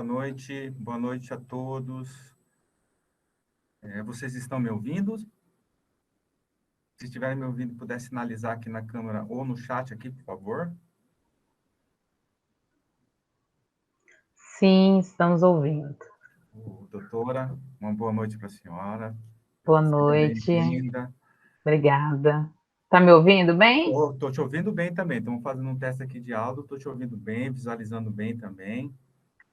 Boa noite a todos. Vocês estão me ouvindo? Se estiverem me ouvindo, puder sinalizar aqui na câmera ou no chat aqui, por favor. Sim, estamos ouvindo. Doutora, uma boa noite para a senhora. Boa noite. Bem-vinda. Obrigada. Está me ouvindo bem? Estou te ouvindo bem também. Estamos fazendo um teste aqui de áudio. Estou te ouvindo bem, visualizando bem também.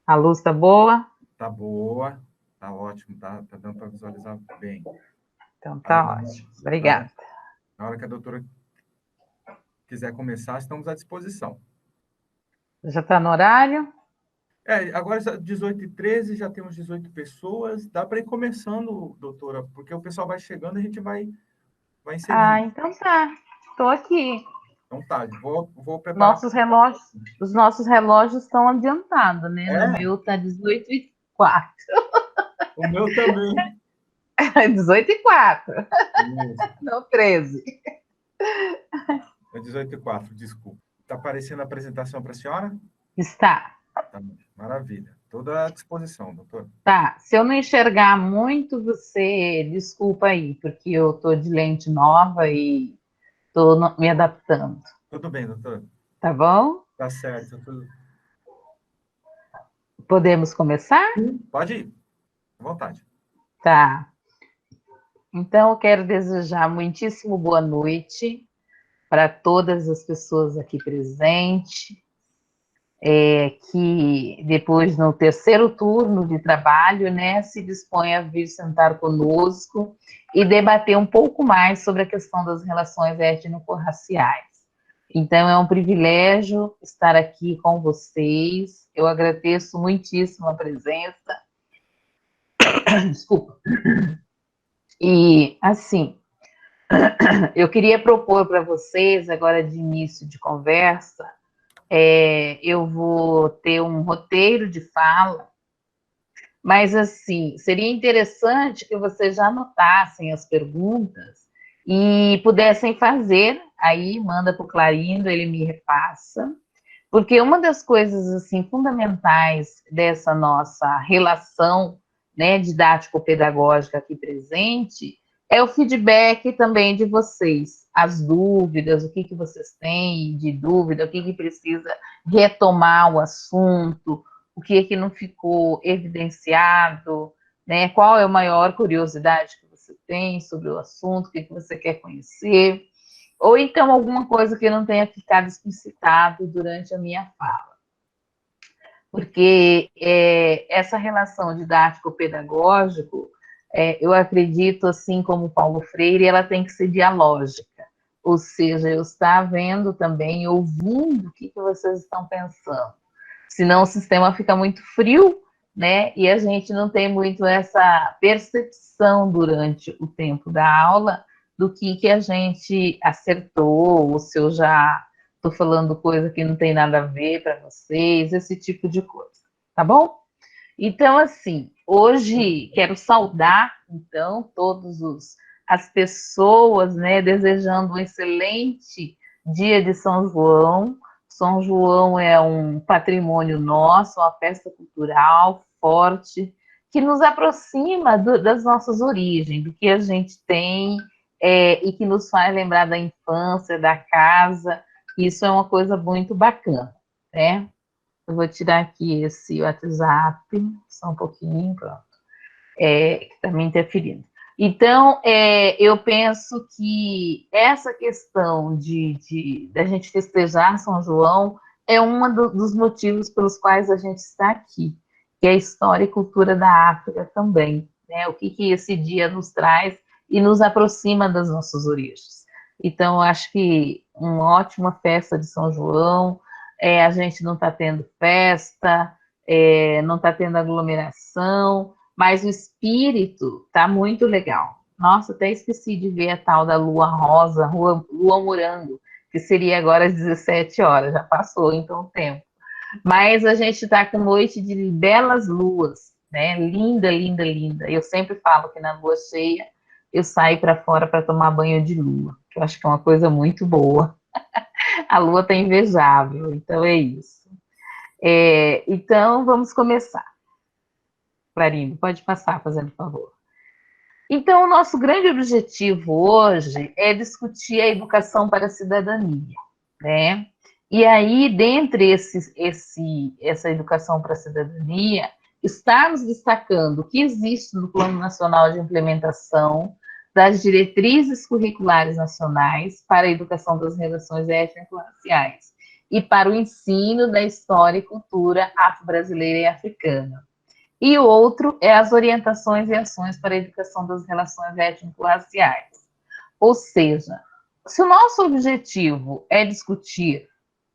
A luz está boa? Está boa, está ótimo, tá dando para visualizar bem. Então tá ótimo. Obrigada. Na hora que a doutora quiser começar, estamos à disposição. Já está no horário? Agora 18h13, já temos 18 pessoas. Dá para ir começando, doutora, porque o pessoal vai chegando, a gente vai inserindo. Então tá. Estou aqui. Então tá, vou preparar. Os nossos relógios estão adiantados, né? No meu está 18h04. O meu também. 18h04. Não, 13. É 18h04, desculpa. Está aparecendo a apresentação para a senhora? Está. Tá, maravilha. Toda à disposição, doutora. Tá. Se eu não enxergar muito, você desculpa aí, porque eu estou de lente nova e estou me adaptando. Tudo bem, doutora. Tá bom? Tá certo. Podemos começar? Pode ir. À vontade. Tá. Então, eu quero desejar muitíssimo boa noite para todas as pessoas aqui presentes, que depois, no terceiro turno de trabalho, né, se dispõe a vir sentar conosco e debater um pouco mais sobre a questão das relações étnico-raciais. Então, é um privilégio estar aqui com vocês. Eu agradeço muitíssimo a presença. Desculpa. E, assim, eu queria propor para vocês, agora de início de conversa, eu vou ter um roteiro de fala, mas, assim, seria interessante que vocês já anotassem as perguntas e pudessem fazer, aí manda para o Clarindo, ele me repassa, porque uma das coisas, assim, fundamentais dessa nossa relação, né, didático-pedagógica aqui presente, é o feedback também de vocês, as dúvidas, o que vocês têm de dúvida, o que precisa retomar o assunto, o que não ficou evidenciado, né, qual é a maior curiosidade que você tem sobre o assunto, o que você quer conhecer, ou então alguma coisa que não tenha ficado explicitado durante a minha fala. Porque essa relação didático-pedagógico, eu acredito, assim como Paulo Freire, ela tem que ser dialógica, ou seja, eu estar vendo também, ouvindo o que vocês estão pensando, senão o sistema fica muito frio, né, e a gente não tem muito essa percepção durante o tempo da aula do que a gente acertou, ou se eu já estou falando coisa que não tem nada a ver para vocês, esse tipo de coisa, tá bom? Então, assim, hoje quero saudar, então, as pessoas, né, desejando um excelente dia de São João. São João é um patrimônio nosso, uma festa cultural forte, que nos aproxima das nossas origens, do que a gente tem, e que nos faz lembrar da infância, da casa. Isso é uma coisa muito bacana, né? Eu vou tirar aqui esse WhatsApp, só um pouquinho, pronto, que está me interferindo. Então, eu penso que essa questão da gente festejar São João é um dos motivos pelos quais a gente está aqui, que é a história e cultura da África também, né? O que esse dia nos traz e nos aproxima das nossas origens. Então, eu acho que uma ótima festa de São João, a gente não está tendo festa, não está tendo aglomeração, mas o espírito está muito legal. Nossa, até esqueci de ver a tal da lua rosa, lua morango, que seria agora às 17 horas, já passou então o tempo. Mas a gente está com noite de belas luas, né? Linda, linda, linda. Eu sempre falo que na lua cheia eu saio para fora para tomar banho de lua, que eu acho que é uma coisa muito boa. A lua está invejável, então é isso. Então, vamos começar. Clarindo, pode passar, fazendo favor. Então, o nosso grande objetivo hoje é discutir a educação para a cidadania, né? E aí, dentre essa educação para a cidadania, estamos destacando o que existe no Plano Nacional de Implementação das Diretrizes Curriculares Nacionais para a Educação das Relações Étnico-Raciais e para o ensino da história e cultura afro-brasileira e africana. E o outro é as orientações e ações para a educação das relações étnico-raciais. Ou seja, se o nosso objetivo é discutir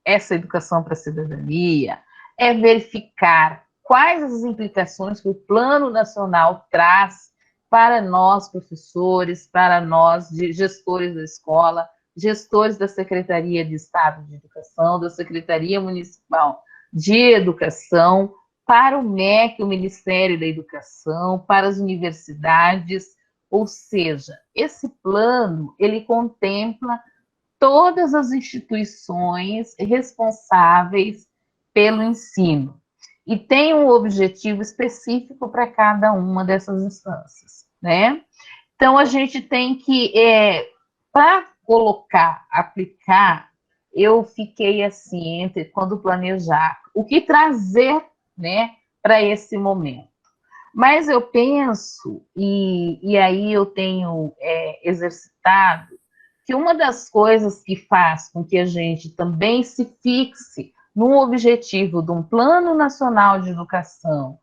essa educação para a cidadania, é verificar quais as implicações que o Plano Nacional traz para nós, professores, para nós, gestores da escola, gestores da Secretaria de Estado de Educação, da Secretaria Municipal de Educação, para o MEC, o Ministério da Educação, para as universidades, ou seja, esse plano, ele contempla todas as instituições responsáveis pelo ensino e tem um objetivo específico para cada uma dessas instâncias, né? Então, a gente tem que, para colocar, aplicar, eu fiquei assim, entre quando planejar, o que trazer, né, para esse momento. Mas eu penso, e aí eu tenho exercitado, que uma das coisas que faz com que a gente também se fixe no objetivo de um Plano Nacional de Educação,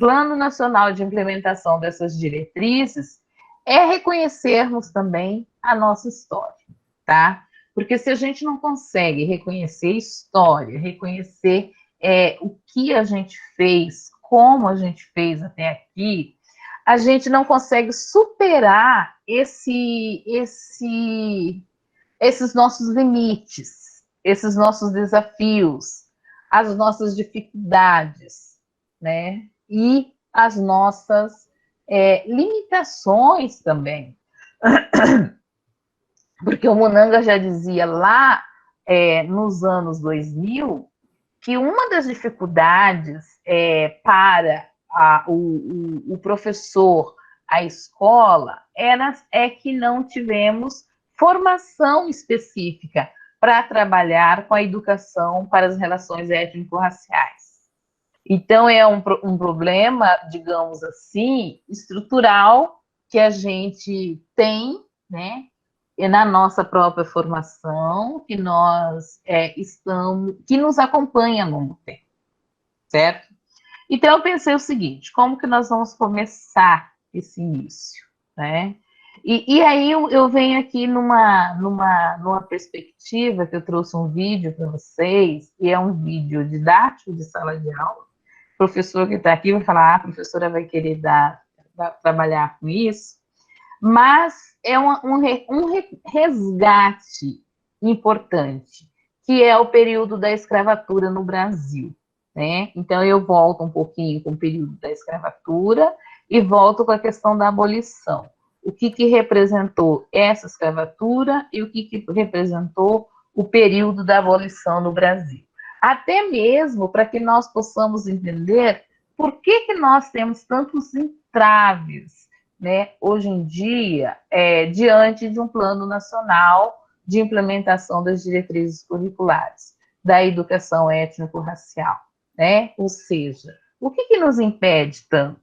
Plano Nacional de Implementação dessas diretrizes, é reconhecermos também a nossa história, tá? Porque se a gente não consegue reconhecer história, reconhecer o que a gente fez, como a gente fez até aqui, a gente não consegue superar esses nossos limites, esses nossos desafios, as nossas dificuldades, né? E as nossas limitações também. Porque o Munanga já dizia lá nos anos 2000 que uma das dificuldades para o professor, a escola, é que não tivemos formação específica para trabalhar com a educação para as relações étnico-raciais. Então, é um problema, digamos assim, estrutural que a gente tem, né, na nossa própria formação, que nós estamos, que nos acompanha há longo tempo, certo? Então, eu pensei o seguinte, como que nós vamos começar esse início, né? E aí eu venho aqui numa perspectiva que eu trouxe um vídeo para vocês, e é um vídeo didático de sala de aula. O professor que está aqui vai falar, a professora vai querer trabalhar com isso, mas é um resgate importante, que é o período da escravatura no Brasil, né? Então, eu volto um pouquinho com o período da escravatura e volto com a questão da abolição. O que representou essa escravatura e o que representou o período da abolição no Brasil. Até mesmo para que nós possamos entender por que nós temos tantos entraves, né, hoje em dia, diante de um plano nacional de implementação das diretrizes curriculares da educação étnico-racial, né? Ou seja, o que nos impede tanto?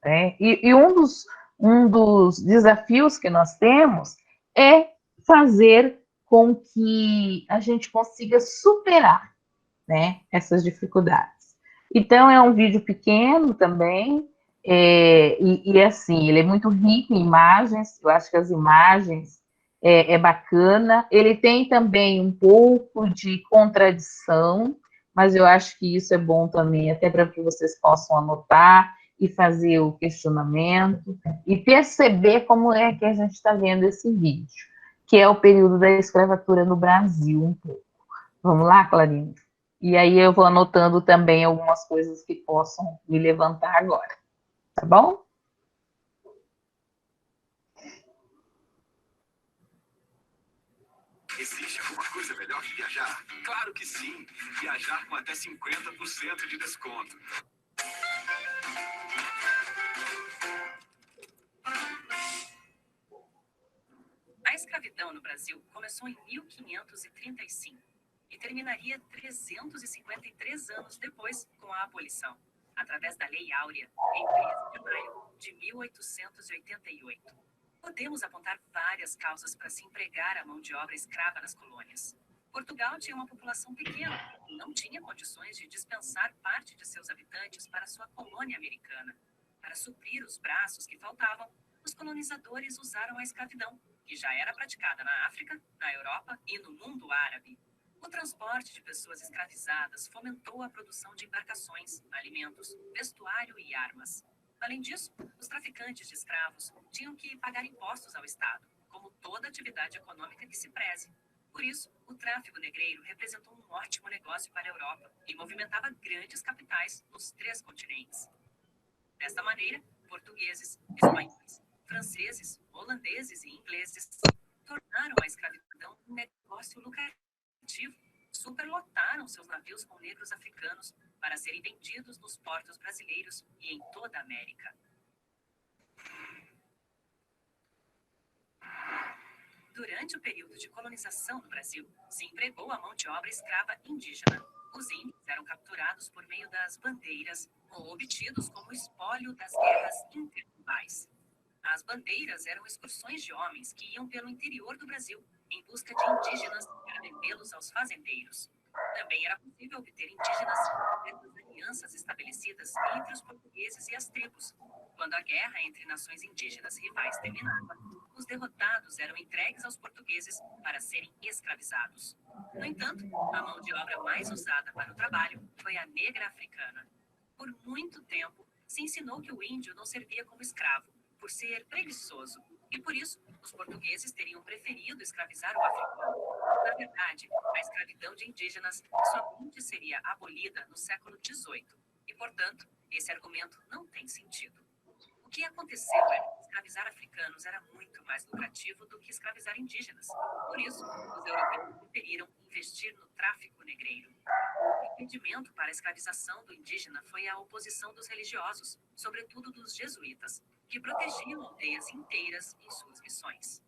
Né? E um dos desafios que nós temos é fazer com que a gente consiga superar, né, essas dificuldades. Então, é um vídeo pequeno também, e assim, ele é muito rico em imagens, eu acho que as imagens é bacana. Ele tem também um pouco de contradição, mas eu acho que isso é bom também, até para que vocês possam anotar e fazer o questionamento e perceber como é que a gente está vendo esse vídeo, que é o período da escravatura no Brasil, um pouco. Vamos lá, Clarinha? E aí eu vou anotando também algumas coisas que possam me levantar agora, tá bom? Existe alguma coisa melhor que viajar? Claro que sim! Viajar com até 50% de desconto. escravidão no Brasil começou em 1535 e terminaria 353 anos depois com a abolição, através da Lei Áurea, em 13 de maio de 1888. Podemos apontar várias causas para se empregar a mão de obra escrava nas colônias. Portugal tinha uma população pequena e não tinha condições de dispensar parte de seus habitantes para sua colônia americana. Para suprir os braços que faltavam, os colonizadores usaram a escravidão, que já era praticada na África, na Europa e no mundo árabe. O transporte de pessoas escravizadas fomentou a produção de embarcações, alimentos, vestuário e armas. Além disso, os traficantes de escravos tinham que pagar impostos ao Estado, como toda atividade econômica que se preze. Por isso, o tráfico negreiro representou um ótimo negócio para a Europa e movimentava grandes capitais nos 3 continentes. Desta maneira, portugueses, espanhóis, franceses, holandeses e ingleses tornaram a escravidão um negócio lucrativo. Superlotaram seus navios com negros africanos para serem vendidos nos portos brasileiros e em toda a América. Durante o período de colonização no Brasil, se empregou a mão de obra escrava indígena. Os índios eram capturados por meio das bandeiras ou obtidos como espólio das guerras intertribais. As bandeiras eram excursões de homens que iam pelo interior do Brasil em busca de indígenas para vendê-los aos fazendeiros. Também era possível obter indígenas através das alianças estabelecidas entre os portugueses e as tribos. Quando a guerra entre nações indígenas rivais terminava, os derrotados eram entregues aos portugueses para serem escravizados. No entanto, a mão de obra mais usada para o trabalho foi a negra africana. Por muito tempo, se ensinou que o índio não servia como escravo, por ser preguiçoso, e por isso os portugueses teriam preferido escravizar o africano. Na verdade, a escravidão de indígenas somente seria abolida no século XVIII, e, portanto, esse argumento não tem sentido. O que aconteceu era que escravizar africanos era muito mais lucrativo do que escravizar indígenas. Por isso, os europeus preferiram investir no tráfico negreiro. O impedimento para a escravização do indígena foi a oposição dos religiosos, sobretudo dos jesuítas, que protegiam aldeias inteiras em suas missões.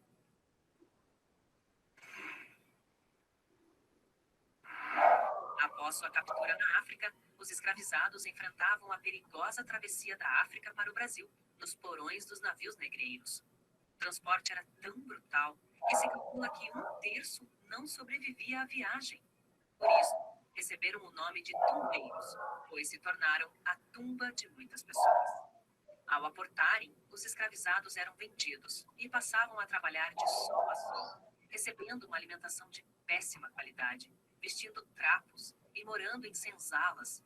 Após sua captura na África, os escravizados enfrentavam a perigosa travessia da África para o Brasil, nos porões dos navios negreiros. O transporte era tão brutal que se calcula que 1/3 não sobrevivia à viagem. Por isso, receberam o nome de tumbeiros, pois se tornaram a tumba de muitas pessoas. Ao aportarem, os escravizados eram vendidos e passavam a trabalhar de sol a sol, recebendo uma alimentação de péssima qualidade, vestindo trapos e morando em senzalas,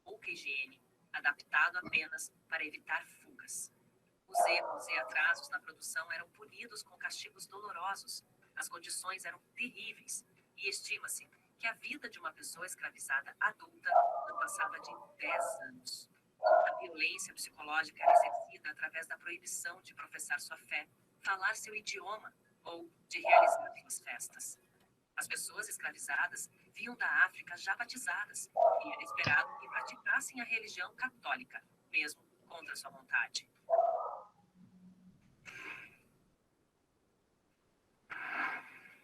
pouca higiene, adaptado apenas para evitar fugas. Os erros e atrasos na produção eram punidos com castigos dolorosos. As condições eram terríveis e estima-se que a vida de uma pessoa escravizada adulta não passava de 10 anos. A violência psicológica era exercida através da proibição de professar sua fé, falar seu idioma ou de realizar suas festas. As pessoas escravizadas vinham da África já batizadas e era esperado que praticassem a religião católica, mesmo contra sua vontade.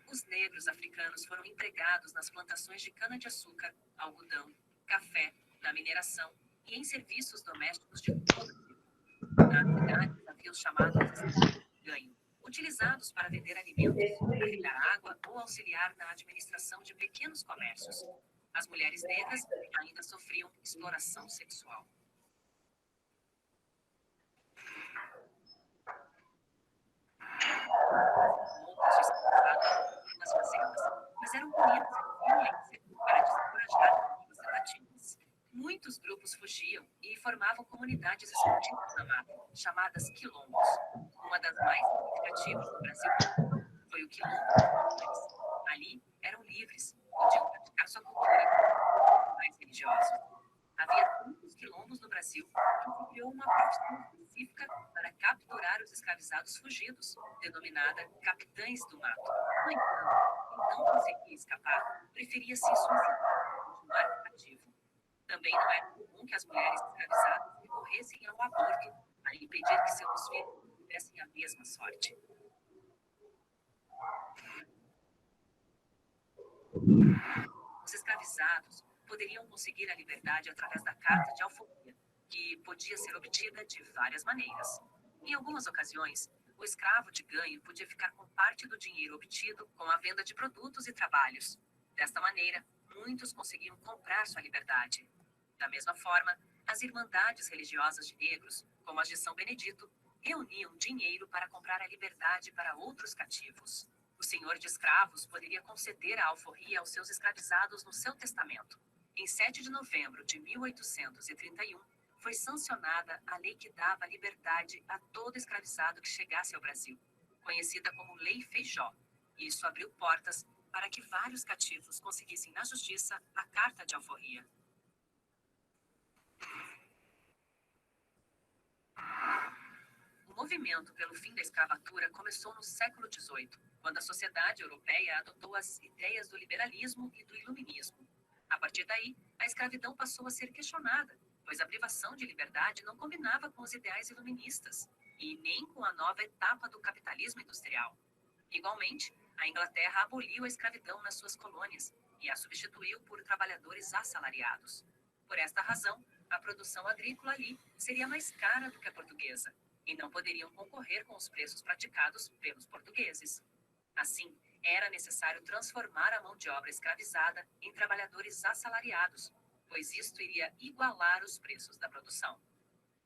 Os negros africanos foram empregados nas plantações de cana-de-açúcar, algodão, café, na mineração e em serviços domésticos de todo tipo. Na cidade havia os chamados escravos de ganho, utilizados para vender alimentos, carregar água ou auxiliar na administração de pequenos comércios. As mulheres negras ainda sofriam exploração sexual. Montas de escravizados nas fazendas, mas eram punidas com violência para desencorajar as tentativas. Muitos grupos fugiam e formavam comunidades escondidas na mata, chamadas quilombos. Uma das mais significativas do Brasil foi o quilombo dos Mães. Ali eram livres, podiam praticar sua cultura, mais religiosos. Havia tantos quilombos no Brasil que se criou uma profissão específica para capturar os escravizados fugidos, denominada Capitães do Mato. No entanto, quem não conseguia escapar, preferia se suicidar e continuar cativo. Também não era comum que as mulheres escravizadas recorressem ao aborto para impedir que seus filhos tivessem a mesma sorte. Os escravizados poderiam conseguir a liberdade através da carta de alforria, que podia ser obtida de várias maneiras. Em algumas ocasiões, o escravo de ganho podia ficar com parte do dinheiro obtido com a venda de produtos e trabalhos. Desta maneira, muitos conseguiam comprar sua liberdade. Da mesma forma, as irmandades religiosas de negros, como as de São Benedito, reuniam dinheiro para comprar a liberdade para outros cativos. O senhor de escravos poderia conceder a alforria aos seus escravizados no seu testamento. Em 7 de novembro de 1831, foi sancionada a lei que dava liberdade a todo escravizado que chegasse ao Brasil, conhecida como Lei Feijó. Isso abriu portas para que vários cativos conseguissem na justiça a carta de alforria. O movimento pelo fim da escravatura começou no século XVIII, quando a sociedade europeia adotou as ideias do liberalismo e do iluminismo. A partir daí, a escravidão passou a ser questionada, pois a privação de liberdade não combinava com os ideais iluministas e nem com a nova etapa do capitalismo industrial. Igualmente, a Inglaterra aboliu a escravidão nas suas colônias e a substituiu por trabalhadores assalariados. Por esta razão, a produção agrícola ali seria mais cara do que a portuguesa e não poderiam concorrer com os preços praticados pelos portugueses. Assim, era necessário transformar a mão de obra escravizada em trabalhadores assalariados, pois isto iria igualar os preços da produção.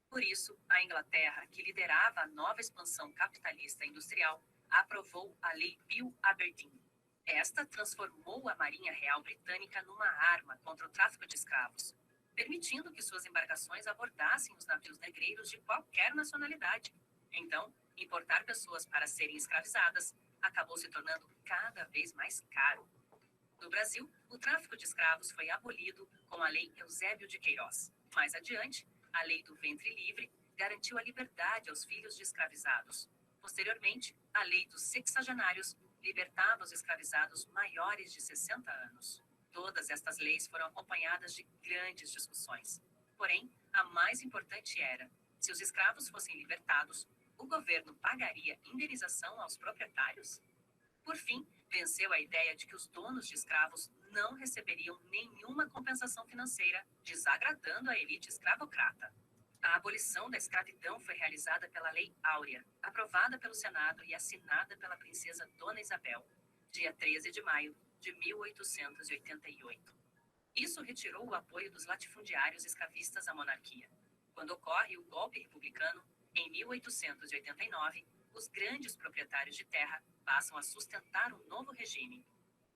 Por isso, a Inglaterra, que liderava a nova expansão capitalista industrial, aprovou a Lei Bill Aberdeen. Esta transformou a Marinha Real Britânica numa arma contra o tráfico de escravos, permitindo que suas embarcações abordassem os navios negreiros de qualquer nacionalidade. Então, importar pessoas para serem escravizadas acabou se tornando cada vez mais caro. No Brasil, o tráfico de escravos foi abolido com a Lei Eusébio de Queiroz. Mais adiante, a Lei do Ventre Livre garantiu a liberdade aos filhos de escravizados. Posteriormente, a Lei dos Sexagenários libertava os escravizados maiores de 60 anos. Todas estas leis foram acompanhadas de grandes discussões. Porém, a mais importante era, se os escravos fossem libertados, o governo pagaria indenização aos proprietários? Por fim, venceu a ideia de que os donos de escravos não receberiam nenhuma compensação financeira, desagradando a elite escravocrata. A abolição da escravidão foi realizada pela Lei Áurea, aprovada pelo Senado e assinada pela princesa Dona Isabel, dia 13 de maio de 1888. Isso retirou o apoio dos latifundiários escravistas à monarquia. Quando ocorre o golpe republicano, em 1889, os grandes proprietários de terra passam a sustentar um novo regime.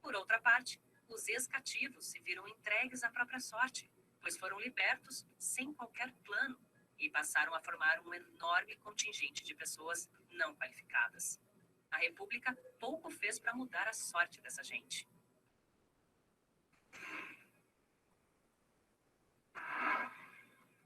Por outra parte, os ex-cativos se viram entregues à própria sorte, pois foram libertos sem qualquer plano e passaram a formar um enorme contingente de pessoas não qualificadas. A República pouco fez para mudar a sorte dessa gente.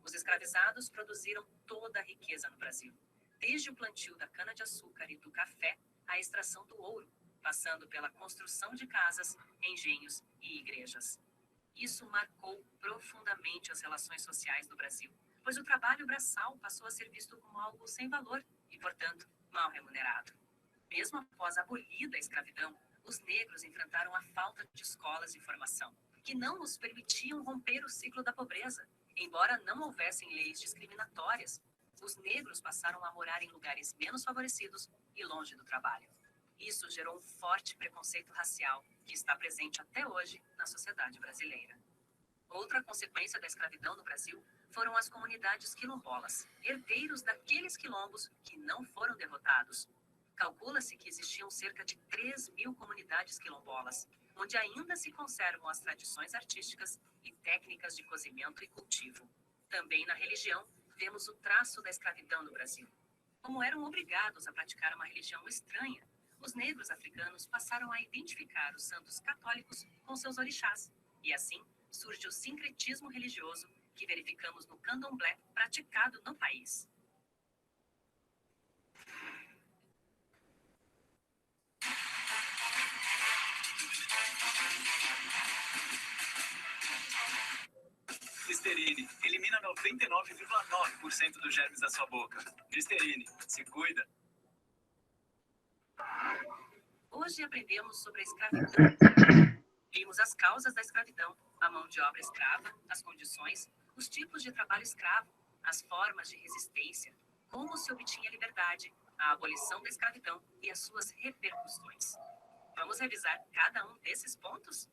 Os escravizados produziram toda a riqueza no Brasil, desde o plantio da cana-de-açúcar e do café à extração do ouro, passando pela construção de casas, engenhos e igrejas. Isso marcou profundamente as relações sociais do Brasil, pois o trabalho braçal passou a ser visto como algo sem valor e, portanto, mal remunerado. Mesmo após abolida a escravidão, os negros enfrentaram a falta de escolas de formação, que não os permitiam romper o ciclo da pobreza. Embora não houvessem leis discriminatórias, os negros passaram a morar em lugares menos favorecidos e longe do trabalho. Isso gerou um forte preconceito racial que está presente até hoje na sociedade brasileira. Outra consequência da escravidão no Brasil foram as comunidades quilombolas, herdeiros daqueles quilombos que não foram derrotados. Calcula-se que existiam cerca de 3.000 comunidades quilombolas, onde ainda se conservam as tradições artísticas e técnicas de cozimento e cultivo. Também na religião, vemos o traço da escravidão no Brasil. Como eram obrigados a praticar uma religião estranha, os negros africanos passaram a identificar os santos católicos com seus orixás, e assim surge o sincretismo religioso que verificamos no candomblé praticado no país. Listerine elimina 99,9% dos germes da sua boca. Listerine, se cuida. Hoje aprendemos sobre a escravidão. Vimos as causas da escravidão, a mão de obra escrava, as condições, os tipos de trabalho escravo, as formas de resistência, como se obtinha liberdade, a abolição da escravidão e as suas repercussões. Vamos revisar cada um desses pontos?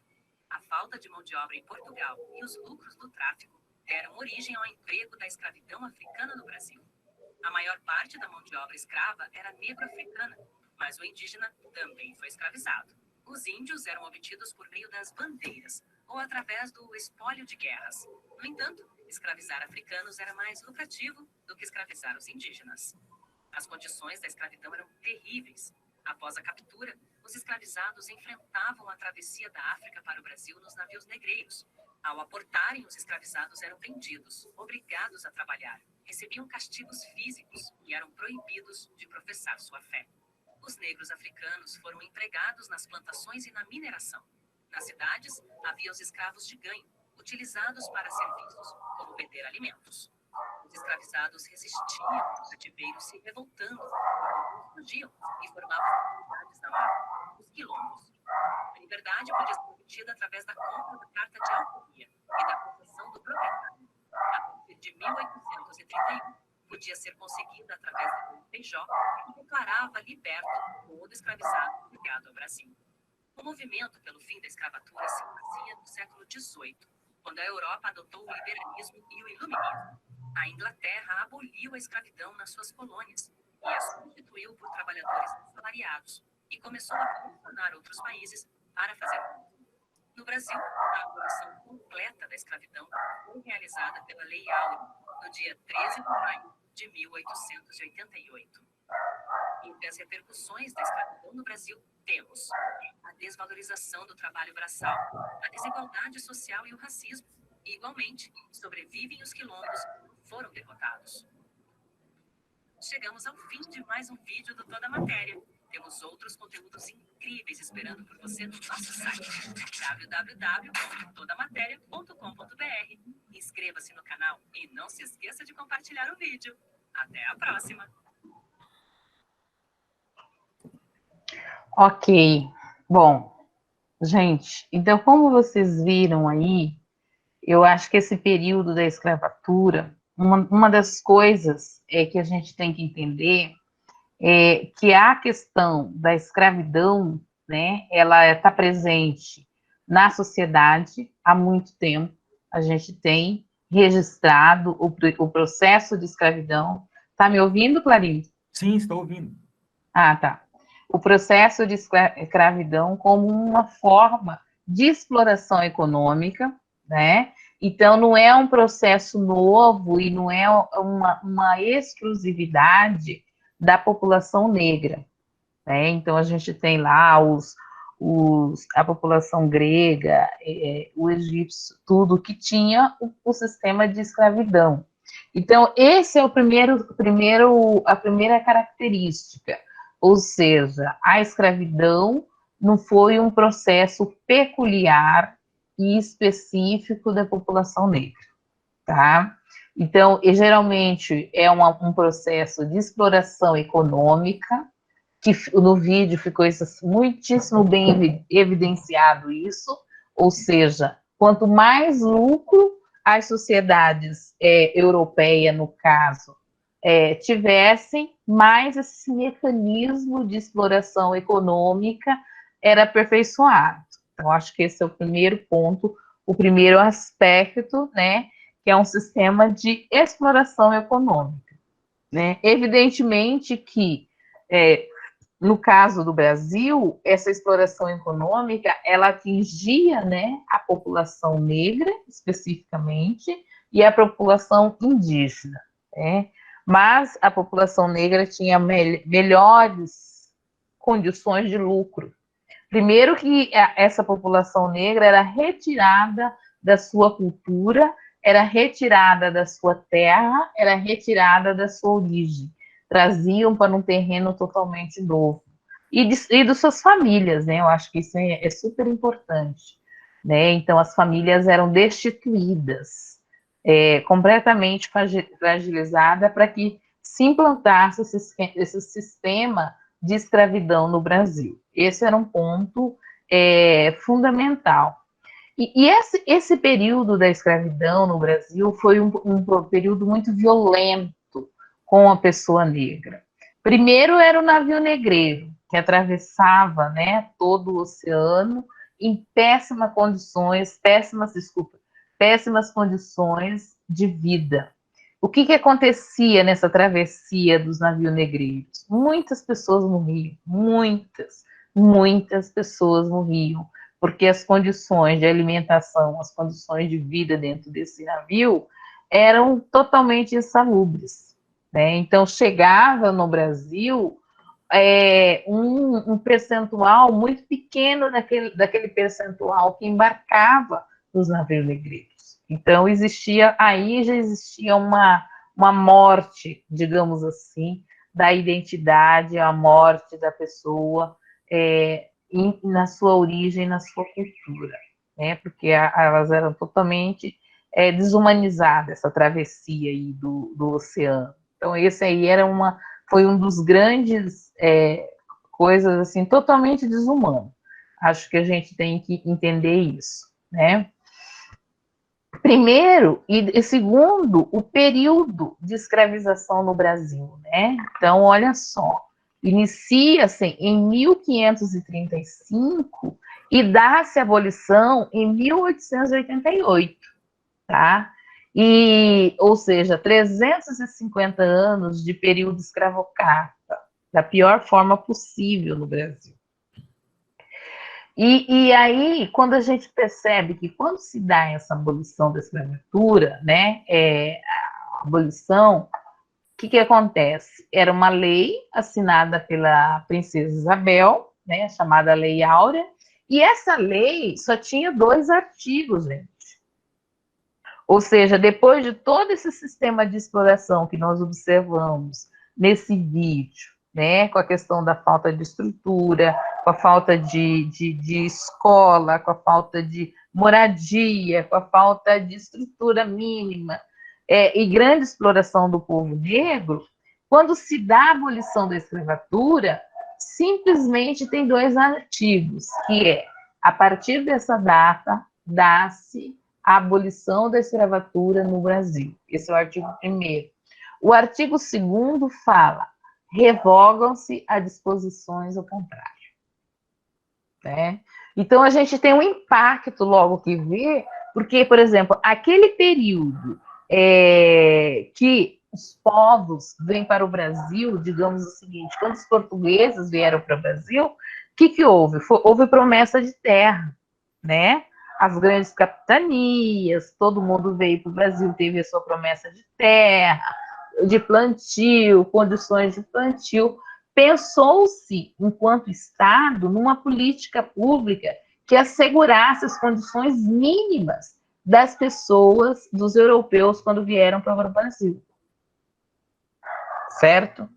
A falta de mão de obra em Portugal e os lucros do tráfico deram origem ao emprego da escravidão africana no Brasil. A maior parte da mão de obra escrava era negro-africana, mas o indígena também foi escravizado. Os índios eram obtidos por meio das bandeiras ou através do espólio de guerras. No entanto, escravizar africanos era mais lucrativo do que escravizar os indígenas. As condições da escravidão eram terríveis. Após a captura, os escravizados enfrentavam a travessia da África para o Brasil nos navios negreiros. Ao aportarem, os escravizados eram vendidos, obrigados a trabalhar, recebiam castigos físicos e eram proibidos de professar sua fé. Os negros africanos foram empregados nas plantações e na mineração. Nas cidades, havia os escravos de ganho, utilizados para serviços, como vender alimentos. Os escravizados resistiam ao cativeiro, se revoltando, fugiam e formavam comunidades na mata, os quilombos. A liberdade podia ser obtida através da compra da carta de alforria e da concessão do proprietário. A partir de 1831, podia ser conseguida através do PJ, que declarava liberto todo escravizado ligado ao Brasil. O movimento pelo fim da escravatura se fazia no século XVIII, quando a Europa adotou o liberalismo e o iluminismo. A Inglaterra aboliu a escravidão nas suas colônias e a substituiu por trabalhadores assalariados e começou a pressionar outros países para fazer o mesmo. No Brasil, a abolição completa da escravidão foi realizada pela Lei Áurea no dia 13 de maio de 1888. Entre as repercussões da escravidão no Brasil, temos a desvalorização do trabalho braçal, a desigualdade social e o racismo. E, igualmente, sobrevivem os quilombos que não foram derrotados. Chegamos ao fim de mais um vídeo do Toda Matéria. Temos outros conteúdos incríveis esperando por você no nosso site www.todamateria.com.br. Inscreva-se no canal e não se esqueça de compartilhar o vídeo. Até a próxima! Ok. Bom, gente, então como vocês viram aí, eu acho que esse período da escravatura, uma das coisas que a gente tem que entender é que a questão da escravidão, né, ela está presente na sociedade há muito tempo. A gente tem registrado o processo de escravidão. Está me ouvindo, Clarinho? Sim, estou ouvindo. Ah, tá. O processo de escravidão como uma forma de exploração econômica, né? Então, não é um processo novo e não é uma exclusividade da população negra, né? Então, a gente tem lá a população grega, o egípcio, tudo que tinha o sistema de escravidão. Então, esse é a primeira característica, ou seja, a escravidão não foi um processo peculiar e específico da população negra, tá? Então, geralmente é um processo de exploração econômica, que no vídeo ficou muitíssimo bem evidenciado isso, ou seja, quanto mais lucro as sociedades europeias, no caso, tivessem, mais esse mecanismo de exploração econômica era aperfeiçoado. Então, acho que esse é o primeiro ponto, o primeiro aspecto, né, que é um sistema de exploração econômica, né? Evidentemente que, no caso do Brasil, essa exploração econômica, ela atingia, né, a população negra, especificamente, e a população indígena, né? Mas a população negra tinha melhores condições de lucro. Primeiro que essa população negra era retirada da sua cultura, era retirada da sua terra, era retirada da sua origem. Traziam para um terreno totalmente novo. E de suas famílias, né? Eu acho que isso é super importante, né? Então, as famílias eram destituídas, completamente fragilizada para que se implantasse esse sistema de escravidão no Brasil. Esse era um ponto fundamental. E esse período da escravidão no Brasil foi um período muito violento com a pessoa negra. Primeiro era o navio negreiro, que atravessava, né, todo o oceano em péssimas condições de vida. O que acontecia nessa travessia dos navios negreiros? Muitas pessoas morriam, muitas pessoas morriam, porque as condições de alimentação, as condições de vida dentro desse navio eram totalmente insalubres, né? Então, chegava no Brasil um percentual muito pequeno daquele percentual que embarcava nos navios negreiros. Então, já existia uma morte, digamos assim, da identidade, a morte da pessoa na sua origem, na sua cultura, né? Porque elas eram totalmente desumanizadas, essa travessia aí do oceano. Então, esse aí foi um dos grandes coisas assim, totalmente desumano. Acho que a gente tem que entender isso, né? Primeiro, e segundo, o período de escravização no Brasil, né? Então, olha só, inicia-se em 1535 e dá-se a abolição em 1888, tá? Ou seja, 350 anos de período escravocrata, da pior forma possível no Brasil. E aí, quando a gente percebe que quando se dá essa abolição da escravatura, né, a abolição, o que acontece? Era uma lei assinada pela princesa Isabel, né, chamada Lei Áurea, e essa lei só tinha 2 artigos, gente. Ou seja, depois de todo esse sistema de exploração que nós observamos nesse vídeo, né, com a questão da falta de estrutura, com a falta de escola, com a falta de moradia, com a falta de estrutura mínima, e grande exploração do povo negro, quando se dá a abolição da escravatura, simplesmente tem 2 artigos, que a partir dessa data, dá-se a abolição da escravatura no Brasil. Esse é o artigo 1º. O artigo 2º fala: revogam-se as disposições ao contrário. Né? Então, a gente tem um impacto logo que vê, porque, por exemplo, aquele período que os povos vêm para o Brasil, digamos o seguinte, quando os portugueses vieram para o Brasil, o que houve? Houve promessa de terra, né? As grandes capitanias, todo mundo veio para o Brasil, teve a sua promessa de terra, de plantio, condições de plantio. Pensou-se, enquanto Estado, numa política pública que assegurasse as condições mínimas das pessoas, dos europeus, quando vieram para o Brasil. Certo?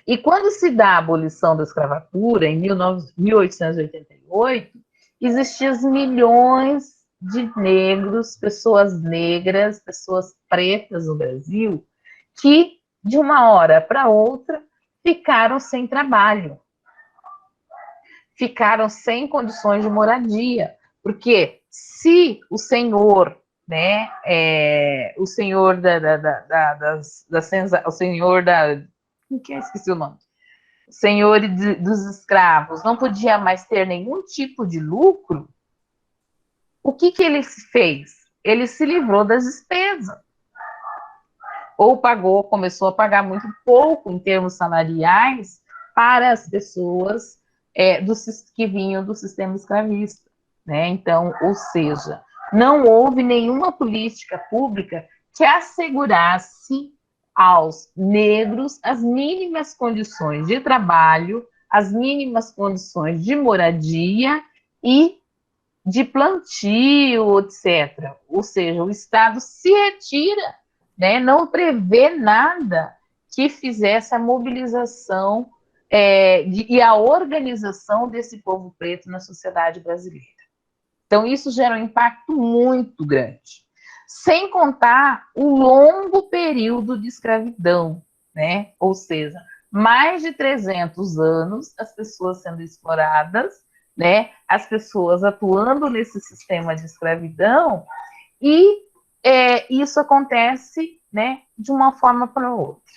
E quando se dá a abolição da escravatura, em 1888, existiam milhões de negros, pessoas negras, pessoas pretas no Brasil, que, de uma hora para outra, ficaram sem trabalho, ficaram sem condições de moradia, porque se o senhor, né, o senhor o senhor esqueci o nome, o senhor dos escravos não podia mais ter nenhum tipo de lucro, o que ele fez? Ele se livrou das despesas. Ou começou a pagar muito pouco em termos salariais para as pessoas que vinham do sistema escravista, né? Então, ou seja, não houve nenhuma política pública que assegurasse aos negros as mínimas condições de trabalho, as mínimas condições de moradia e de plantio, etc. Ou seja, o Estado se retira, né? Não prevê nada que fizesse a mobilização e a organização desse povo preto na sociedade brasileira. Então, isso gera um impacto muito grande. Sem contar o longo período de escravidão, né? Ou seja, mais de 300 anos as pessoas sendo exploradas, né, as pessoas atuando nesse sistema de escravidão, e isso acontece, né, de uma forma para outra.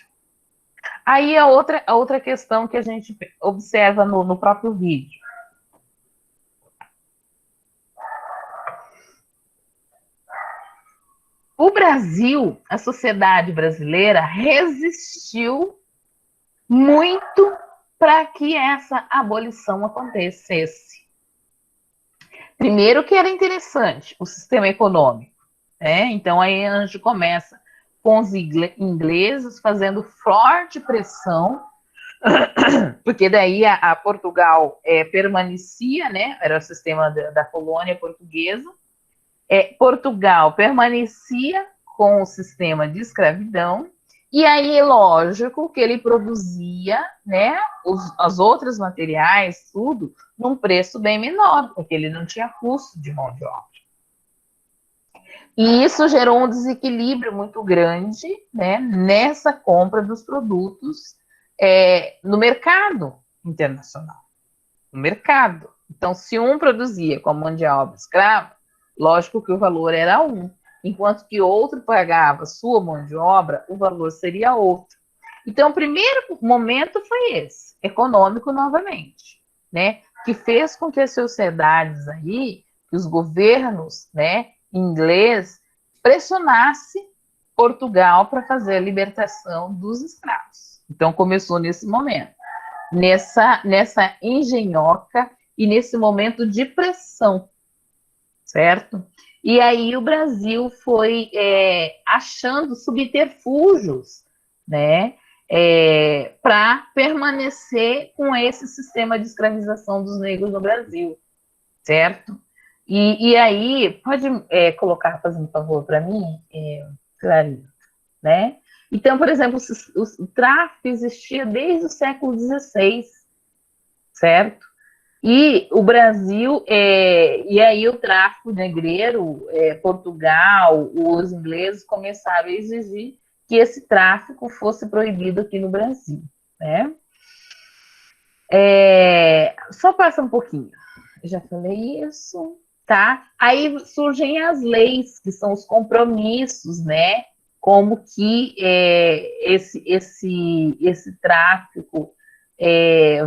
Aí a outra questão que a gente observa no próprio vídeo. O Brasil, a sociedade brasileira, resistiu muito para que essa abolição acontecesse. Primeiro que era interessante o sistema econômico, né? Então aí a gente começa com os ingleses fazendo forte pressão, porque daí a Portugal permanecia, né? Era o sistema da colônia portuguesa. Portugal permanecia com o sistema de escravidão, e aí, lógico, que ele produzia, né, os outros materiais, tudo, num preço bem menor, porque ele não tinha custo de mão de obra. E isso gerou um desequilíbrio muito grande, né, nessa compra dos produtos no mercado internacional. No mercado. Então, se um produzia com a mão de obra escrava, lógico que o valor era um, enquanto que outro pagava sua mão de obra, o valor seria outro. Então, o primeiro momento foi esse, econômico novamente, né, que fez com que as sociedades aí, que os governos, né, inglês, pressionassem Portugal para fazer a libertação dos escravos. Então, começou nesse momento, nessa engenhoca e nesse momento de pressão, certo? E aí o Brasil foi achando subterfúgios, né, para permanecer com esse sistema de escravização dos negros no Brasil, certo? E aí, pode colocar, fazendo um favor para mim, Clarinha, né? Então, por exemplo, o tráfico existia desde o século XVI, certo? E o Brasil, e aí o tráfico negreiro, Portugal, os ingleses começaram a exigir que esse tráfico fosse proibido aqui no Brasil, né? Só passa um pouquinho, eu já falei isso, tá? Aí surgem as leis, que são os compromissos, né? Como que esse tráfico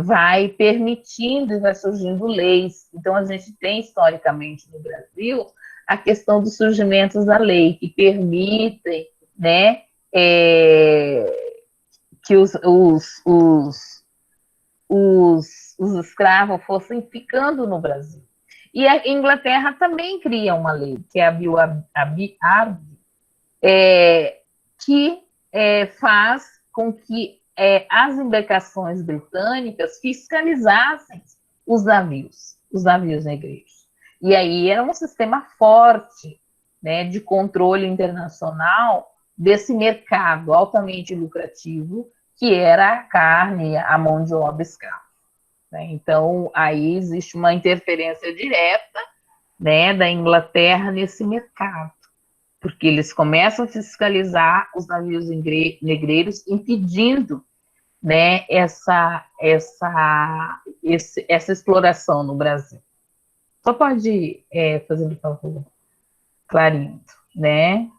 vai permitindo e vai surgindo leis. Então, a gente tem, historicamente, no Brasil, a questão dos surgimentos da lei, que permitem, né, que os escravos fossem ficando no Brasil. E a Inglaterra também cria uma lei, que é a Bill Arby, que faz com que as embarcações britânicas fiscalizassem os navios negreiros. E aí era um sistema forte, né, de controle internacional desse mercado altamente lucrativo, que era a carne, a mão de obra escrava. Né? Então, aí existe uma interferência direta, né, da Inglaterra nesse mercado, porque eles começam a fiscalizar os navios negreiros, impedindo, né, essa exploração no Brasil. Só pode fazer, por favor, Clarindo, né?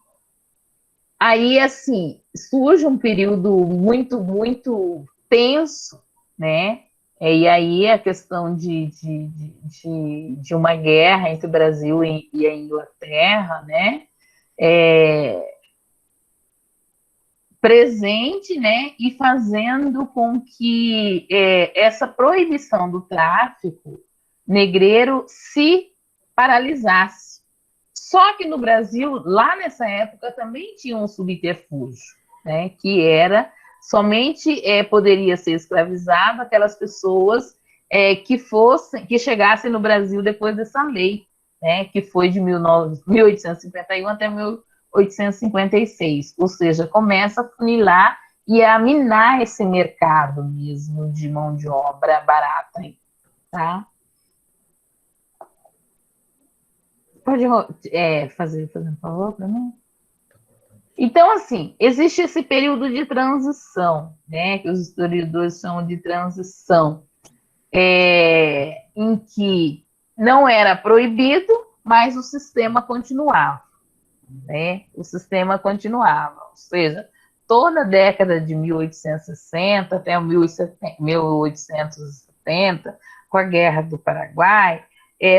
Aí, assim, surge um período muito, muito tenso, né? E aí a questão de uma guerra entre o Brasil e a Inglaterra, né? Presente, né, e fazendo com que essa proibição do tráfico negreiro se paralisasse. Só que no Brasil, lá nessa época, também tinha um subterfúgio, né, que era somente poderia ser escravizado aquelas pessoas que chegassem no Brasil depois dessa lei, né, que foi de 1851 até 1856, ou seja, começa a funilar e a minar esse mercado mesmo de mão de obra barata, tá? Pode fazer um favor para mim? Então, assim, existe esse período de transição, né, que os historiadores chamam de transição, em que não era proibido, mas o sistema continuava, né? O sistema continuava, ou seja, toda a década de 1860 até 1870, com a Guerra do Paraguai,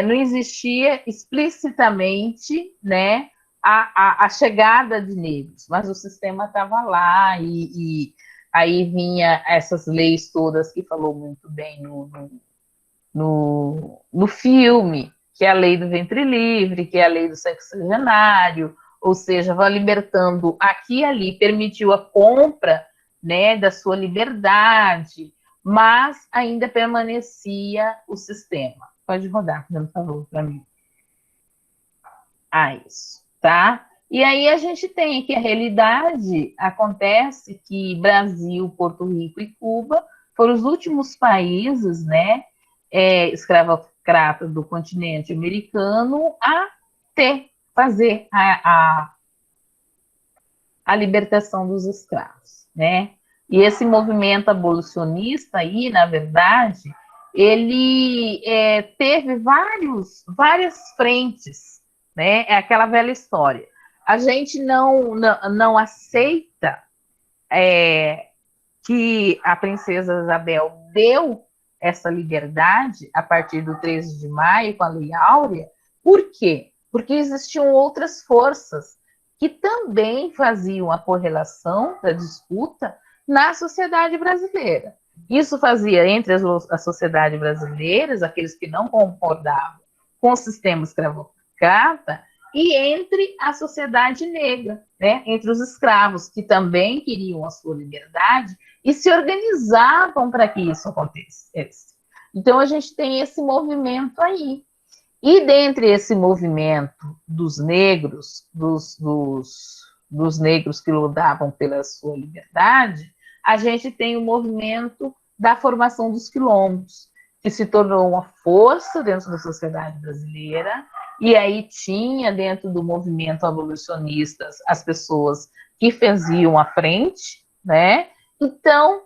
não existia explicitamente, né, a chegada de negros, mas o sistema estava lá, e aí vinha essas leis todas que falou muito bem no filme, que é a lei do ventre livre, que é a lei do sexagenário, ou seja, vai libertando aqui e ali, permitiu a compra, né, da sua liberdade, mas ainda permanecia o sistema. Pode rodar, por favor, para mim. Isso, tá? E aí a gente tem aqui a realidade, acontece que Brasil, Porto Rico e Cuba foram os últimos países, né, escravocrata do continente americano a fazer a libertação dos escravos, né? E esse movimento abolicionista aí, na verdade, ele teve várias frentes, né? É aquela velha história. A gente não aceita que a princesa Isabel deu essa liberdade a partir do 13 de maio, com a Lei Áurea. Por quê? Porque existiam outras forças que também faziam a correlação da disputa na sociedade brasileira. Isso fazia entre a sociedade brasileira, aqueles que não concordavam com o sistema escravocrata, e entre a sociedade negra, né? Entre os escravos, que também queriam a sua liberdade e se organizavam para que isso acontecesse. Então, a gente tem esse movimento aí. E dentre esse movimento dos negros, dos negros que lutavam pela sua liberdade, a gente tem o movimento da formação dos quilombos, que se tornou uma força dentro da sociedade brasileira, e aí tinha dentro do movimento abolicionista as pessoas que faziam a frente, né? Então,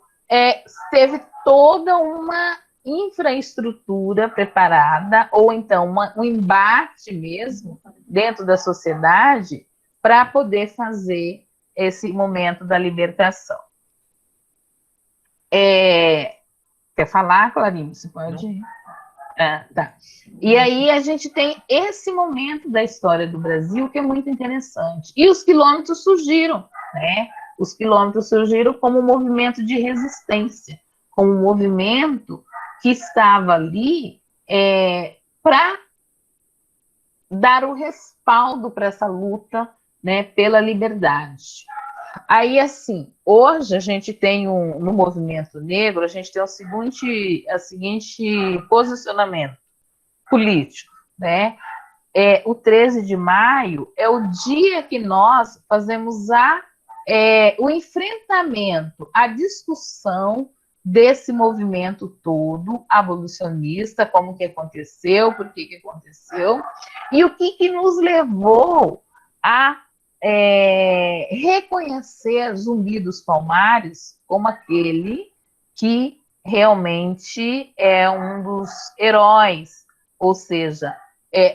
teve toda uma infraestrutura preparada, ou então um embate mesmo dentro da sociedade para poder fazer esse momento da libertação. Quer falar, Clarinho? Você pode? Tá. E aí a gente tem esse momento da história do Brasil que é muito interessante. E os quilômetros surgiram, né? Os quilômetros surgiram como um movimento de resistência, como um movimento que estava ali para dar o respaldo para essa luta, né, pela liberdade. Aí, assim, hoje a gente tem no movimento negro, a gente tem o seguinte posicionamento político, né? O 13 de maio é o dia que nós fazemos o enfrentamento, a discussão desse movimento todo abolicionista, como que aconteceu, por que aconteceu, e o que nos levou a reconhecer Zumbi dos Palmares como aquele que realmente é um dos heróis, ou seja,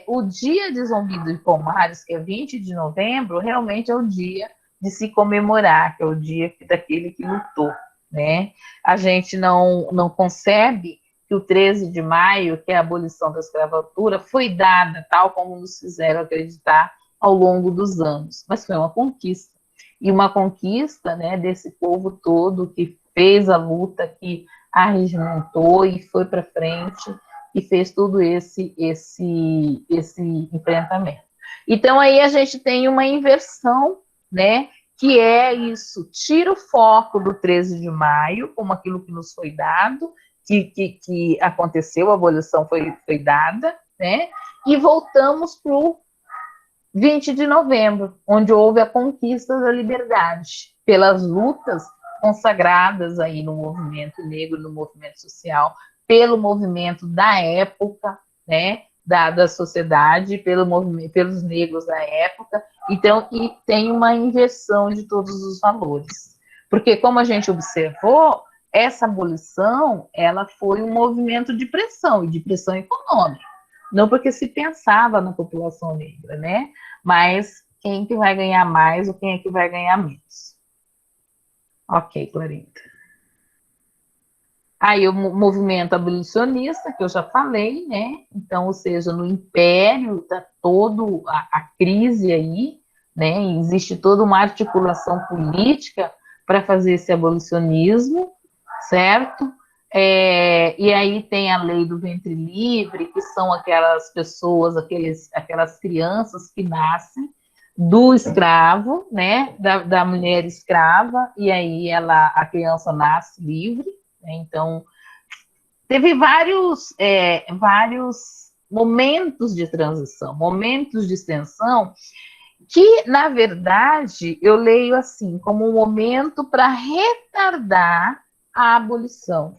o dia de Zumbi dos Palmares, que é 20 de novembro, realmente é o dia de se comemorar, que é o dia daquele que lutou, né? A gente não concebe que o 13 de maio, que é a abolição da escravatura, foi dada tal como nos fizeram acreditar ao longo dos anos, mas foi uma conquista, e uma conquista, né, desse povo todo que fez a luta, que arregimentou e foi para frente e fez todo esse enfrentamento. Então aí a gente tem uma inversão, né, que é isso, tira o foco do 13 de maio, como aquilo que nos foi dado, que aconteceu, a abolição foi dada, né, e voltamos para o 20 de novembro, onde houve a conquista da liberdade, pelas lutas consagradas aí no movimento negro, no movimento social, pelo movimento da época, né, da sociedade, pelos negros da época. Então, e tem uma inversão de todos os valores. Porque, como a gente observou, essa abolição, ela foi um movimento de pressão, e de pressão econômica. Não porque se pensava na população negra, né? Mas quem que vai ganhar mais ou quem é que vai ganhar menos. Ok, Clarinda. Aí o movimento abolicionista, que eu já falei, né? Então, ou seja, no Império está toda a crise aí, né? Existe toda uma articulação política para fazer esse abolicionismo, certo? E aí tem a lei do ventre livre, que são aquelas pessoas, aquelas crianças que nascem do escravo, né? Da mulher escrava, e aí a criança nasce livre. Então, teve vários momentos de transição, momentos de extensão, que, na verdade, eu leio assim, como um momento para retardar a abolição,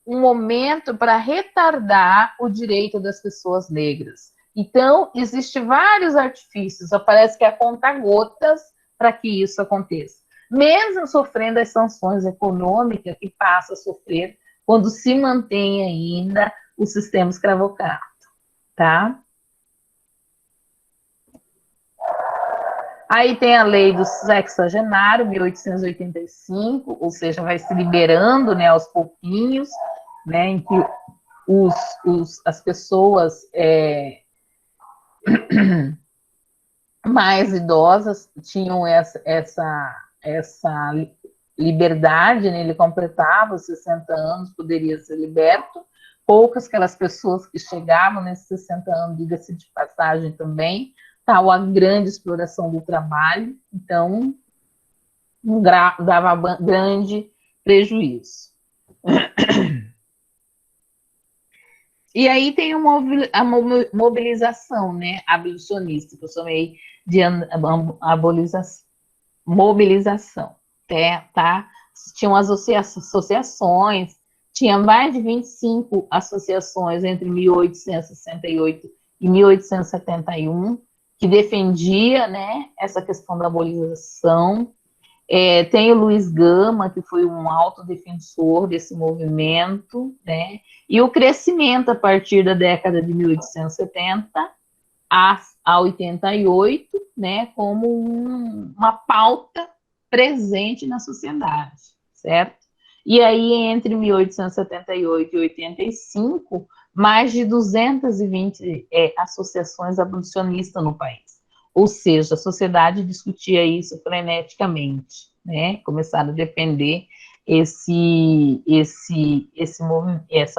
um momento para retardar o direito das pessoas negras. Então, existem vários artifícios, parece que é conta-gotas para que isso aconteça. Mesmo sofrendo as sanções econômicas que passa a sofrer quando se mantém ainda o sistema escravocrata, tá? Aí tem a lei do sexagenário, 1885, ou seja, vai se liberando, né, aos pouquinhos, né, em que as pessoas mais idosas tinham essa liberdade, né? Ele completava os 60 anos, poderia ser liberto. Poucas aquelas pessoas que chegavam nesses 60 anos, diga-se de passagem também, tal a grande exploração do trabalho, então dava grande prejuízo. E aí tem a mobilização, né, abolicionista, que eu chamei de mobilização, tá? Tinham as associações, tinha mais de 25 associações entre 1868 e 1871, que defendia, né, essa questão da abolição. Tem o Luiz Gama, que foi um autodefensor desse movimento, né? E o crescimento a partir da década de 1870 a 88, né, como uma pauta presente na sociedade, certo? E aí, entre 1878 e 85, mais de 220 associações abolicionistas no país. Ou seja, a sociedade discutia isso freneticamente, né? Começaram a defender esse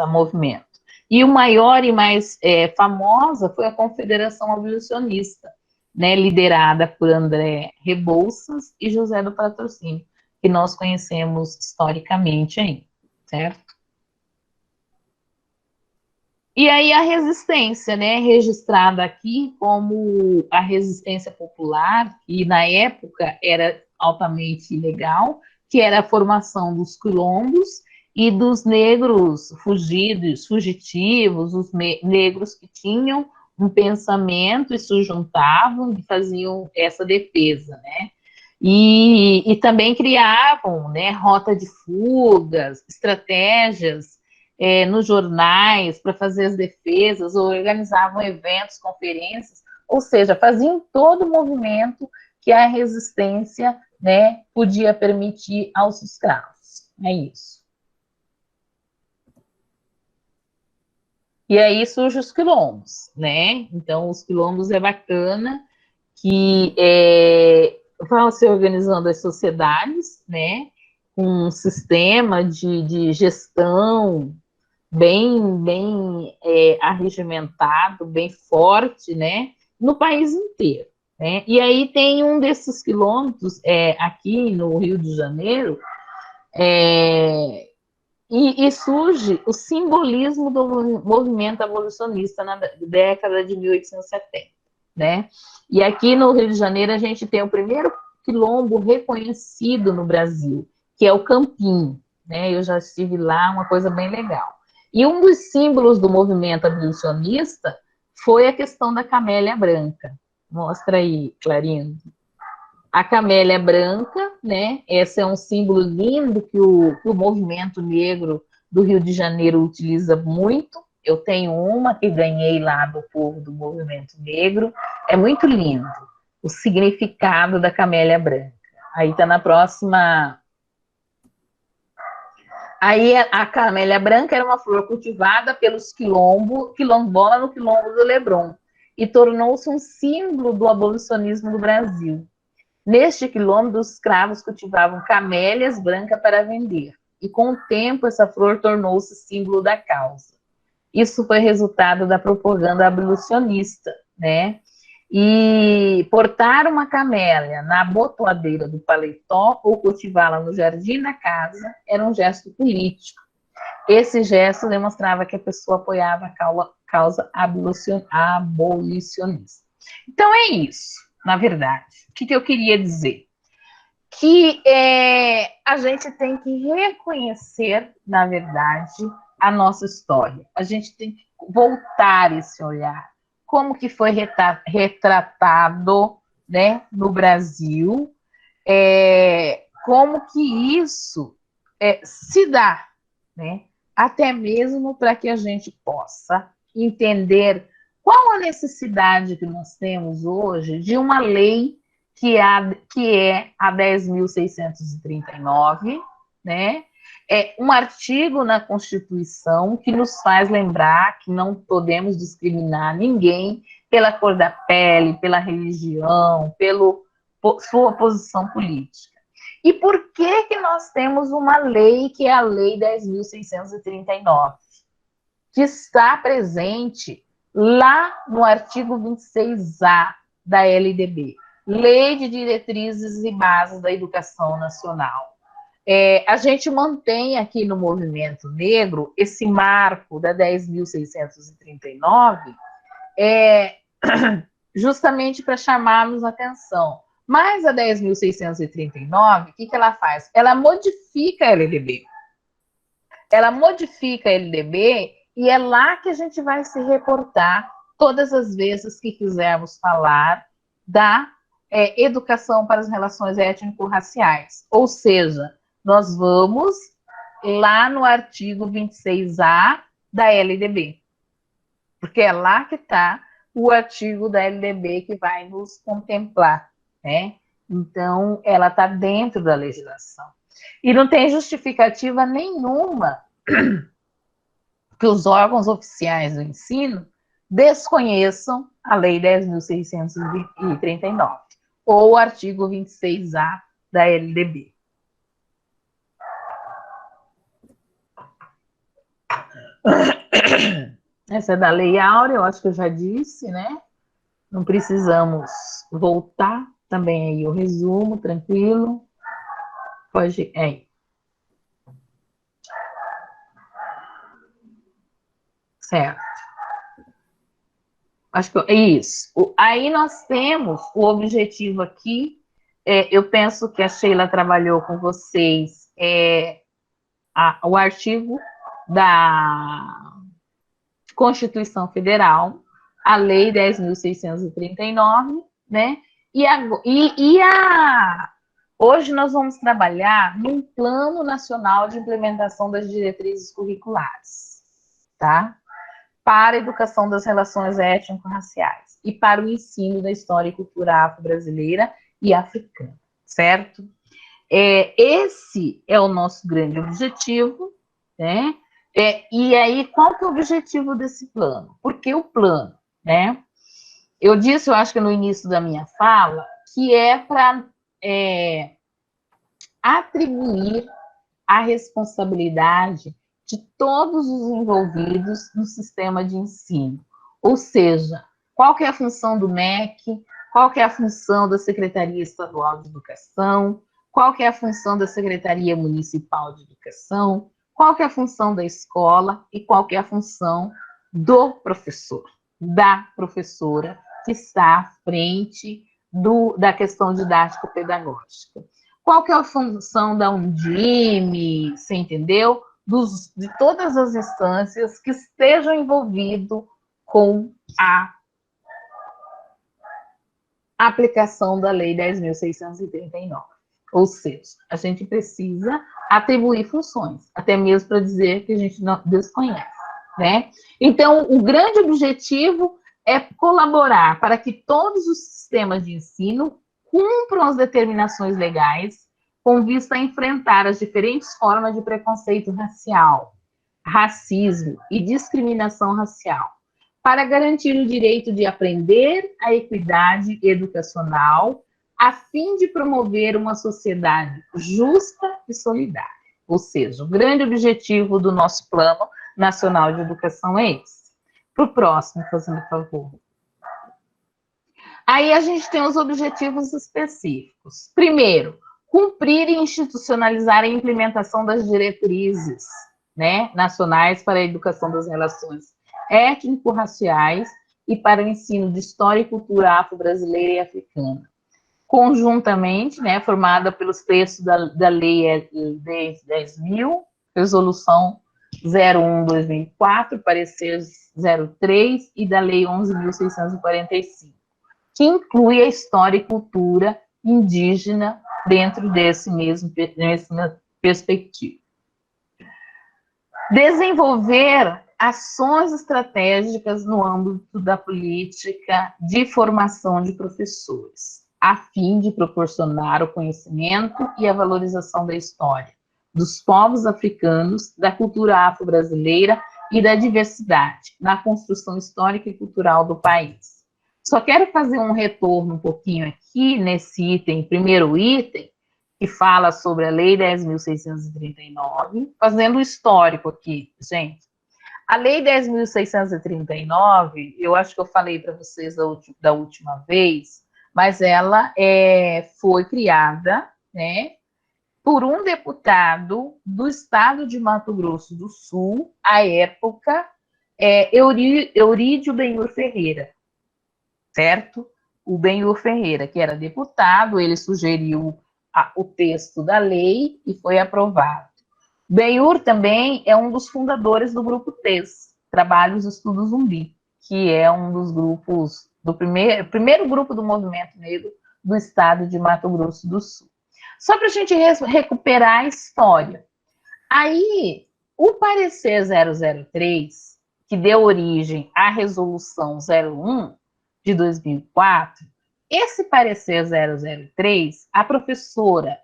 movimento. E o maior e mais famosa foi a Confederação Abolicionista, né? Liderada por André Rebouças e José do Patrocínio, que nós conhecemos historicamente aí, certo? E aí a resistência, né, registrada aqui como a resistência popular, que na época era altamente ilegal, que era a formação dos quilombos e dos negros fugitivos, os negros que tinham um pensamento e se juntavam e faziam essa defesa, né? E também criavam, né, rota de fugas, estratégias nos jornais para fazer as defesas, ou organizavam eventos, conferências, ou seja, faziam todo o movimento que a resistência, né, podia permitir aos escravos. É isso. E aí surgem os quilombos, né? Então, os quilombos é bacana, que vão se organizando as sociedades, né? Com um sistema de gestão bem arregimentado, bem forte, né? No país inteiro. Né? E aí tem um desses quilombos aqui no Rio de Janeiro, e surge o simbolismo do movimento abolicionista na década de 1870, né? E aqui no Rio de Janeiro a gente tem o primeiro quilombo reconhecido no Brasil, que é o Campinho, né? Eu já estive lá, uma coisa bem legal. E um dos símbolos do movimento abolicionista foi a questão da camélia branca. Mostra aí, Clarindo. A camélia branca, né? Esse é um símbolo lindo que o movimento negro do Rio de Janeiro utiliza muito. Eu tenho uma que ganhei lá do povo do movimento negro. É muito lindo o significado da camélia branca. Aí está na próxima. Aí a camélia branca era uma flor cultivada pelos quilombola no quilombo do Leblon e tornou-se um símbolo do abolicionismo do Brasil. Neste quilombo, os escravos cultivavam camélias brancas para vender, e com o tempo essa flor tornou-se símbolo da causa. Isso foi resultado da propaganda abolicionista, né? E portar uma camélia na abotoadeira do paletó ou cultivá-la no jardim da casa era um gesto político. Esse gesto demonstrava que a pessoa apoiava a causa abolicionista. Então é isso, na verdade. O que eu queria dizer? Que a gente tem que reconhecer, na verdade, a nossa história. A gente tem que voltar esse olhar. Como que foi retratado, né, no Brasil, como que isso se dá, né? Até mesmo para que a gente possa entender qual a necessidade que nós temos hoje de uma lei que é a 10.639, né? É um artigo na Constituição que nos faz lembrar que não podemos discriminar ninguém pela cor da pele, pela religião, pela sua posição política. E por que nós temos uma lei que é a Lei 10.639, que está presente lá no artigo 26A da LDB, Lei de Diretrizes e Bases da Educação Nacional. A gente mantém aqui no movimento negro esse marco da 10.639, justamente para chamarmos a atenção. Mas a 10.639, o que ela faz? Ela modifica a LDB. Ela modifica a LDB e é lá que a gente vai se reportar todas as vezes que quisermos falar da educação para as relações étnico-raciais. Ou seja, nós vamos lá no artigo 26A da LDB, porque é lá que está o artigo da LDB que vai nos contemplar, né? Então, ela está dentro da legislação. E não tem justificativa nenhuma que os órgãos oficiais do ensino desconheçam a Lei 10.639 ou o artigo 26A da LDB. Essa é da Lei Áurea, eu acho que eu já disse, né? Não precisamos voltar. Também aí o resumo, tranquilo. Pode. Certo. Acho que é isso. Aí nós temos o objetivo aqui. Eu penso que a Sheila trabalhou com vocês o artigo da Constituição Federal, a Lei 10.639, né? Hoje nós vamos trabalhar num Plano Nacional de Implementação das Diretrizes Curriculares, tá? Para a educação das relações étnico-raciais e para o ensino da história e cultura afro-brasileira e africana, certo? Esse é o nosso grande objetivo, né? E aí, qual que é o objetivo desse plano? Por que o plano, né? Eu disse, eu acho que no início da minha fala, que é para atribuir a responsabilidade de todos os envolvidos no sistema de ensino. Ou seja, qual que é a função do MEC, qual que é a função da Secretaria Estadual de Educação, qual que é a função da Secretaria Municipal de Educação, qual que é a função da escola e qual que é a função do professor, da professora que está à frente da questão didático-pedagógica. Qual que é a função da Undime, você entendeu? De todas as instâncias que estejam envolvidas com a aplicação da Lei 10.639. Ou seja, a gente precisa atribuir funções, até mesmo para dizer que a gente não desconhece, né? Então, o grande objetivo é colaborar para que todos os sistemas de ensino cumpram as determinações legais com vista a enfrentar as diferentes formas de preconceito racial, racismo e discriminação racial, para garantir o direito de aprender a equidade educacional, a fim de promover uma sociedade justa e solidária. Ou seja, o grande objetivo do nosso Plano Nacional de Educação é esse. Para o próximo, fazendo favor. Aí a gente tem os objetivos específicos. Primeiro, cumprir e institucionalizar a implementação das diretrizes, né, nacionais para a educação das relações étnico-raciais e para o ensino de história e cultura afro-brasileira e africana. Conjuntamente, né, formada pelos textos da Lei 10.000, Resolução 01/2004, Parecer 03 e da Lei 11.645, que inclui a história e cultura indígena dentro dessa mesma perspectiva. Desenvolver ações estratégicas no âmbito da política de formação de professores, a fim de proporcionar o conhecimento e a valorização da história dos povos africanos, da cultura afro-brasileira e da diversidade na construção histórica e cultural do país. Só quero fazer um retorno um pouquinho aqui nesse item, primeiro item, que fala sobre a Lei 10.639, fazendo o histórico aqui, gente. A Lei 10.639, eu acho que eu falei para vocês da última vez, mas ela foi criada, né, por um deputado do estado de Mato Grosso do Sul, à época, Eurídio Benhur Ferreira, certo? O Benhur Ferreira, que era deputado, ele sugeriu o texto da lei e foi aprovado. Benhur também é um dos fundadores do Grupo TES, Trabalhos Estudo Zumbi, que é um dos grupos, do primeiro grupo do movimento negro do estado de Mato Grosso do Sul. Só para a gente recuperar a história. Aí, o parecer 003, que deu origem à resolução 01 de 2004, esse parecer 003, a professora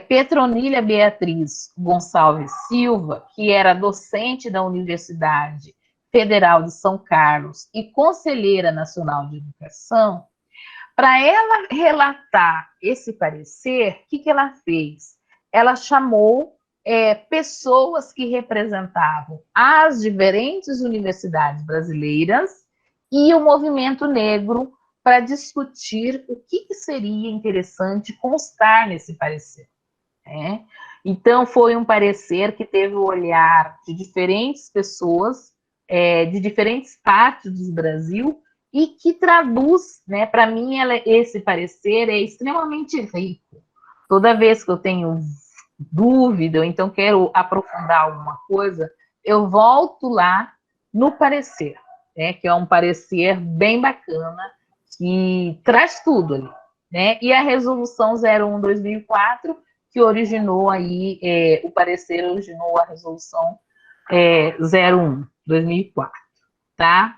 Petronília Beatriz Gonçalves Silva, que era docente da Universidade Federal de São Carlos e conselheira nacional de educação, para ela relatar esse parecer, o que ela fez? Ela chamou pessoas que representavam as diferentes universidades brasileiras e o movimento negro para discutir o que seria interessante constar nesse parecer. Né? Então, foi um parecer que teve o olhar de diferentes pessoas, de diferentes partes do Brasil, e que traduz, né, para mim, esse parecer é extremamente rico. Toda vez que eu tenho dúvida, ou então quero aprofundar alguma coisa, eu volto lá no parecer, né, que é um parecer bem bacana, que traz tudo ali, né? E a resolução 01/2004, que originou aí, o parecer originou a resolução 01/2004, tá?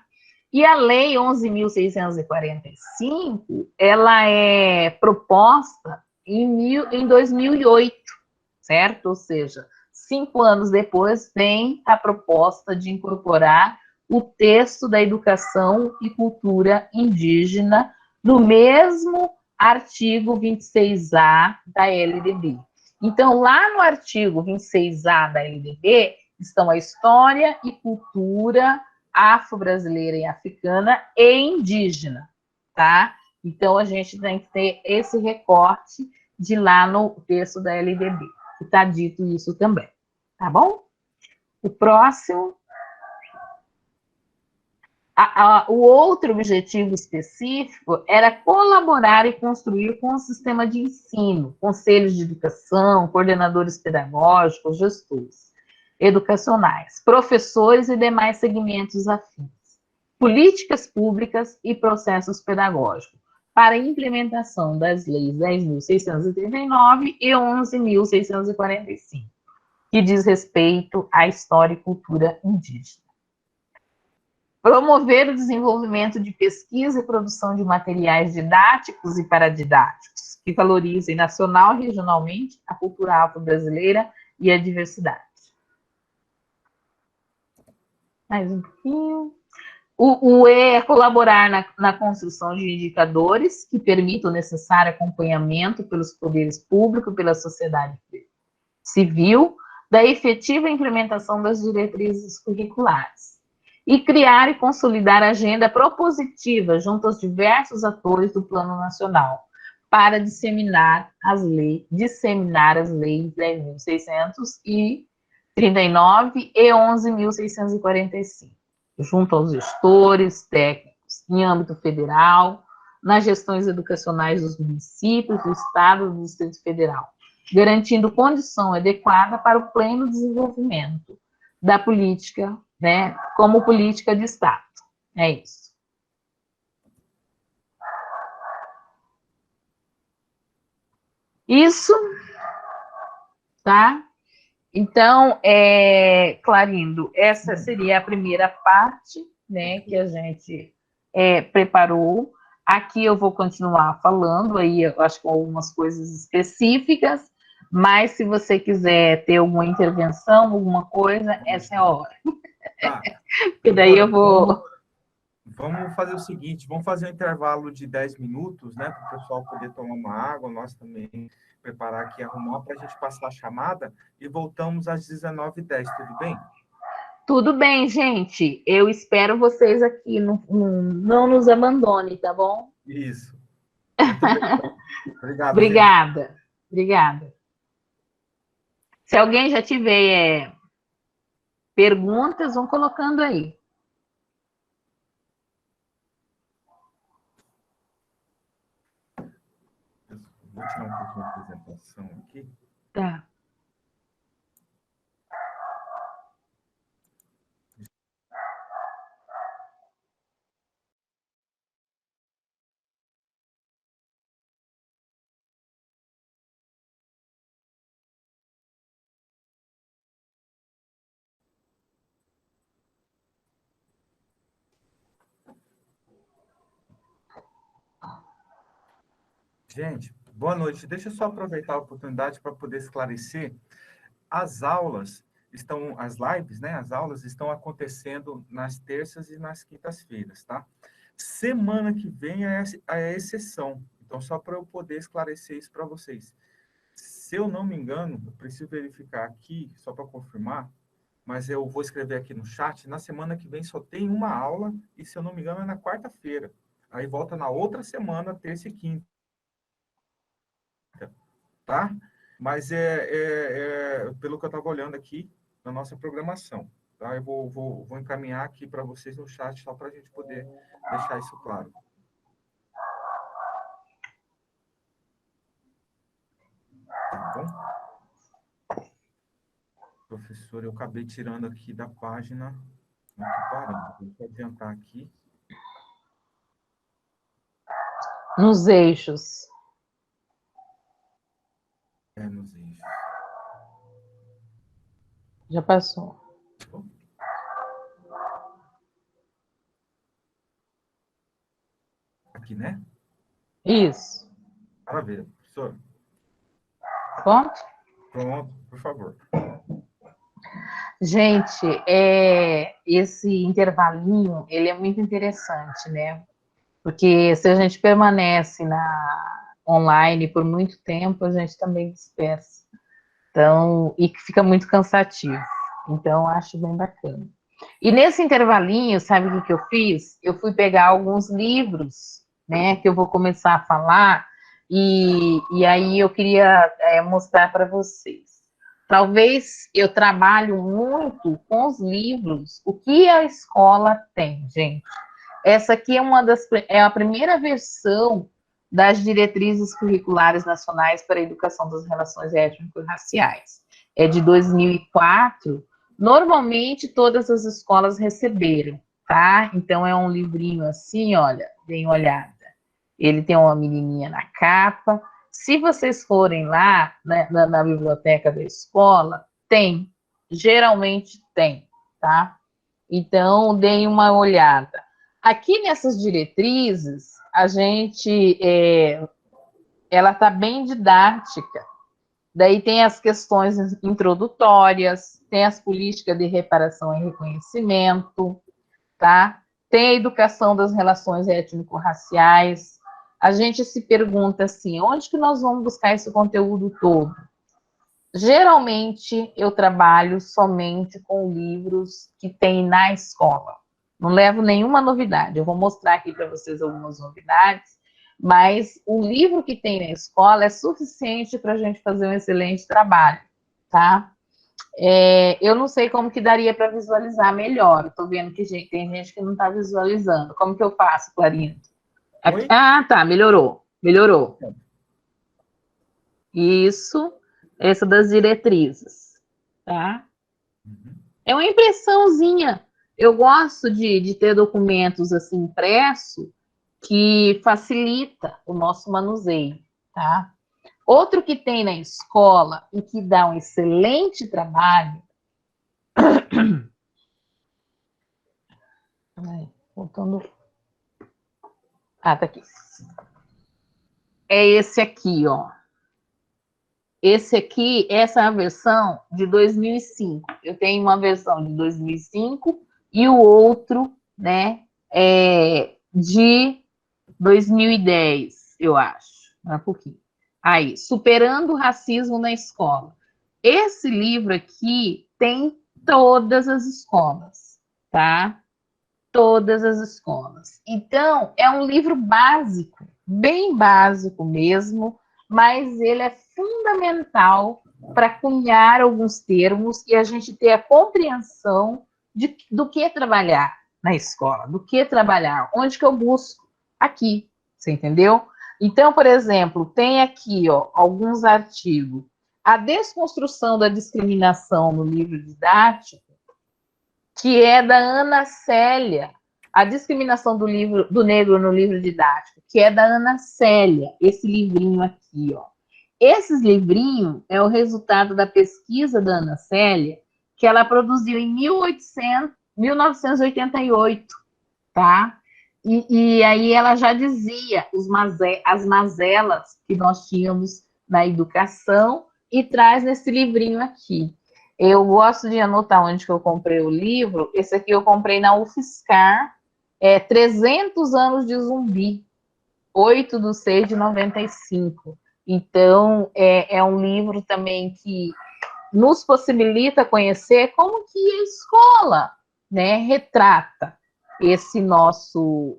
E a lei 11.645, ela é proposta em 2008, certo? Ou seja, 5 anos depois vem a proposta de incorporar o texto da educação e cultura indígena no mesmo artigo 26A da LDB. Então, lá no artigo 26A da LDB, estão a história e cultura afro-brasileira e africana e indígena, tá? Então, a gente tem que ter esse recorte de lá no texto da LDB, que está dito isso também, tá bom? O próximo. O outro objetivo específico era colaborar e construir com o sistema de ensino, conselhos de educação, coordenadores pedagógicos, gestores educacionais, professores e demais segmentos afins, políticas públicas e processos pedagógicos, para a implementação das leis 10.639 e 11.645, que diz respeito à história e cultura indígena. Promover o desenvolvimento de pesquisa e produção de materiais didáticos e paradidáticos, que valorizem nacional e regionalmente a cultura afro-brasileira e a diversidade. Mais um pouquinho. O E é colaborar na construção de indicadores que permitam o necessário acompanhamento pelos poderes públicos, pela sociedade civil, da efetiva implementação das diretrizes curriculares. E criar e consolidar a agenda propositiva junto aos diversos atores do Plano Nacional, para disseminar as leis 10.639 e 11.645. Junto aos gestores técnicos em âmbito federal, nas gestões educacionais dos municípios, do Estado e do Distrito Federal, garantindo condição adequada para o pleno desenvolvimento da política, né, como política de Estado. É isso. Isso, tá? Então, Clarindo, essa seria a primeira parte, né, que a gente preparou. Aqui eu vou continuar falando, aí eu acho que com algumas coisas específicas, mas se você quiser ter alguma intervenção, alguma coisa, essa é a hora. Tá. Porque daí eu vou... Vamos fazer o seguinte, vamos fazer um intervalo de 10 minutos, né, para o pessoal poder tomar uma água, nós também preparar aqui, arrumar para a gente passar a chamada, e voltamos às 19h10, tudo bem? Tudo bem, gente. Eu espero vocês aqui, não nos abandone, tá bom? Isso. Obrigado. Obrigada. Gente. Obrigada. Se alguém já tiver perguntas, vão colocando aí. Vou tirar um pouquinho a apresentação aqui. Tá. Gente, boa noite. Deixa eu só aproveitar a oportunidade para poder esclarecer. As aulas estão, as lives, né? As aulas estão acontecendo nas terças e nas quintas-feiras, tá? Semana que vem é a exceção. Então, só para eu poder esclarecer isso para vocês. Se eu não me engano, eu preciso verificar aqui, só para confirmar, mas eu vou escrever aqui no chat, na semana que vem só tem uma aula, e se eu não me engano é na quarta-feira. Aí volta na outra semana, terça e quinta. Tá? Mas pelo que eu estava olhando aqui na nossa programação. Tá? Eu vou encaminhar aqui para vocês no chat, só para a gente poder deixar isso claro. Tá bom? Professor, eu acabei tirando aqui da página, aqui parando. Vou adiantar aqui. Nos eixos. Nos eixos. Já passou. Aqui, né? Isso. Maravilha. Professor. Pronto? Pronto, por favor. Gente, esse intervalinho, ele é muito interessante, né? Porque se a gente permanece online por muito tempo, a gente também dispersa. Então, e que fica muito cansativo. Então, acho bem bacana. E nesse intervalinho, sabe o que eu fiz? Eu fui pegar alguns livros, né, que eu vou começar a falar, e aí eu queria mostrar para vocês. Talvez eu trabalho muito com os livros, o que a escola tem, gente. Essa aqui é a primeira versão das diretrizes curriculares nacionais para a educação das relações étnico-raciais. É de 2004. Normalmente, todas as escolas receberam, tá? Então, é um livrinho assim, olha, deem uma olhada. Ele tem uma menininha na capa. Se vocês forem lá, né, na biblioteca da escola, tem, geralmente tem, tá? Então, deem uma olhada. Aqui nessas diretrizes, a gente, ela está bem didática. Daí tem as questões introdutórias, tem as políticas de reparação e reconhecimento, tá? Tem a educação das relações étnico-raciais. A gente se pergunta assim, onde que nós vamos buscar esse conteúdo todo? Geralmente, eu trabalho somente com livros que tem na escola. Não levo nenhuma novidade. Eu vou mostrar aqui para vocês algumas novidades, mas o livro que tem na escola é suficiente para a gente fazer um excelente trabalho, tá? Eu não sei como que daria para visualizar melhor. Estou vendo que tem gente que não está visualizando. Como que eu faço, Clarinha? Oi? Ah, tá, melhorou. Melhorou. Isso, essa das diretrizes, tá? É uma impressãozinha. Eu gosto de ter documentos assim impressos que facilita o nosso manuseio, tá? Outro que tem na escola e que dá um excelente trabalho. Voltando. Ah, tá aqui. É esse aqui, ó. Esse aqui, essa é a versão de 2005. Eu tenho uma versão de 2005 e o outro, né, de 2010, eu acho. Um pouquinho. Aí, Superando o Racismo na Escola. Esse livro aqui tem todas as escolas, tá? Todas as escolas. Então, é um livro básico, bem básico mesmo, mas ele é fundamental para cunhar alguns termos e a gente ter a compreensão do que trabalhar na escola, do que trabalhar, onde que eu busco? Aqui, você entendeu? Então, por exemplo, tem aqui, ó, alguns artigos. A desconstrução da discriminação no livro didático, que é da Ana Célia, a discriminação do negro no livro didático, que é da Ana Célia, esse livrinho aqui, ó. Esses livrinhos é o resultado da pesquisa da Ana Célia, que ela produziu em 1988, tá? E aí ela já dizia as mazelas que nós tínhamos na educação e traz nesse livrinho aqui. Eu gosto de anotar onde que eu comprei o livro. Esse aqui eu comprei na UFSCar, 300 anos de zumbi, 8/6/95. Então, é um livro também que nos possibilita conhecer como que a escola, né, retrata esse nosso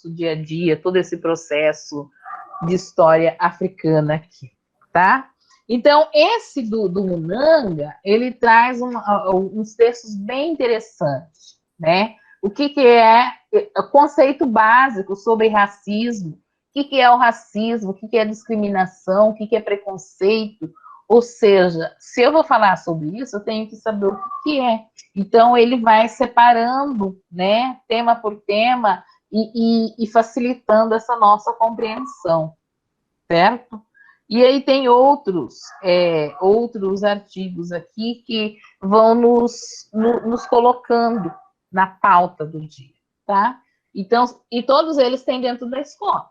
dia a dia, todo esse processo de história africana aqui, tá? Então, esse do Munanga, ele traz uns textos bem interessantes, né? O que é o conceito básico sobre racismo, o que é o racismo, o que é discriminação, o que é preconceito. Ou seja, se eu vou falar sobre isso, eu tenho que saber o que é. Então, ele vai separando, né, tema por tema e facilitando essa nossa compreensão, certo? E aí tem outros artigos aqui que vão nos colocando na pauta do dia, tá? Então, e todos eles têm dentro da escola.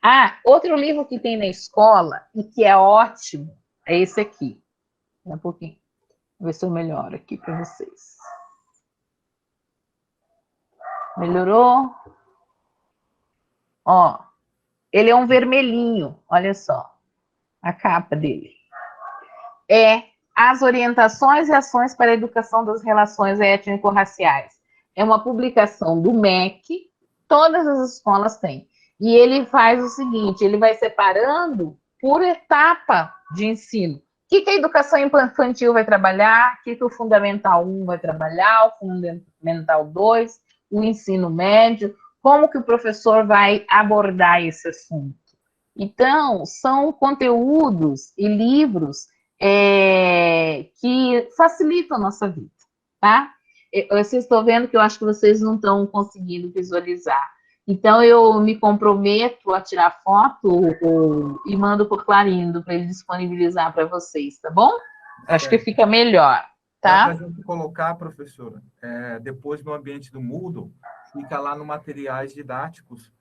Ah, outro livro que tem na escola e que é ótimo é esse aqui. Um pouquinho. Vou ver se eu melhoro aqui para vocês. Melhorou? Ó, ele é um vermelhinho, olha só. A capa dele. As Orientações e Ações para a Educação das Relações Étnico-Raciais. É uma publicação do MEC, todas as escolas têm. E ele faz o seguinte, ele vai separando por etapa de ensino. O que a educação infantil vai trabalhar, o que o Fundamental 1 vai trabalhar, o Fundamental 2, o ensino médio, como que o professor vai abordar esse assunto. Então, são conteúdos e livros que facilitam a nossa vida, tá? Vocês estão vendo que eu acho que vocês não estão conseguindo visualizar. Então, eu me comprometo a tirar foto e mando por Clarindo para ele disponibilizar para vocês, tá bom? Acho que fica melhor, Dá para tá? a gente colocar, professora, depois no ambiente do Moodle, fica lá no materiais didáticos,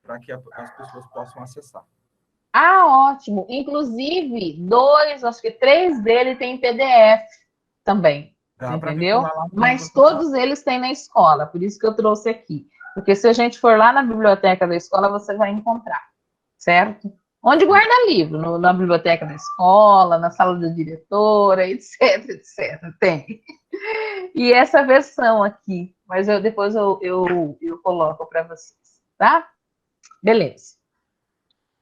para que as pessoas possam acessar. Ah, ótimo. Inclusive, 2, acho que 3 dele tem PDF também, Dá para entendeu? vincular lá no Mas professor. todos eles têm na escola, por isso que eu trouxe aqui. Porque se a gente for lá na biblioteca da escola, você vai encontrar, certo? Onde guarda livro? Na biblioteca da escola, na sala da diretora, etc, etc. Tem. E essa versão aqui, mas depois eu coloco para vocês, tá? Beleza.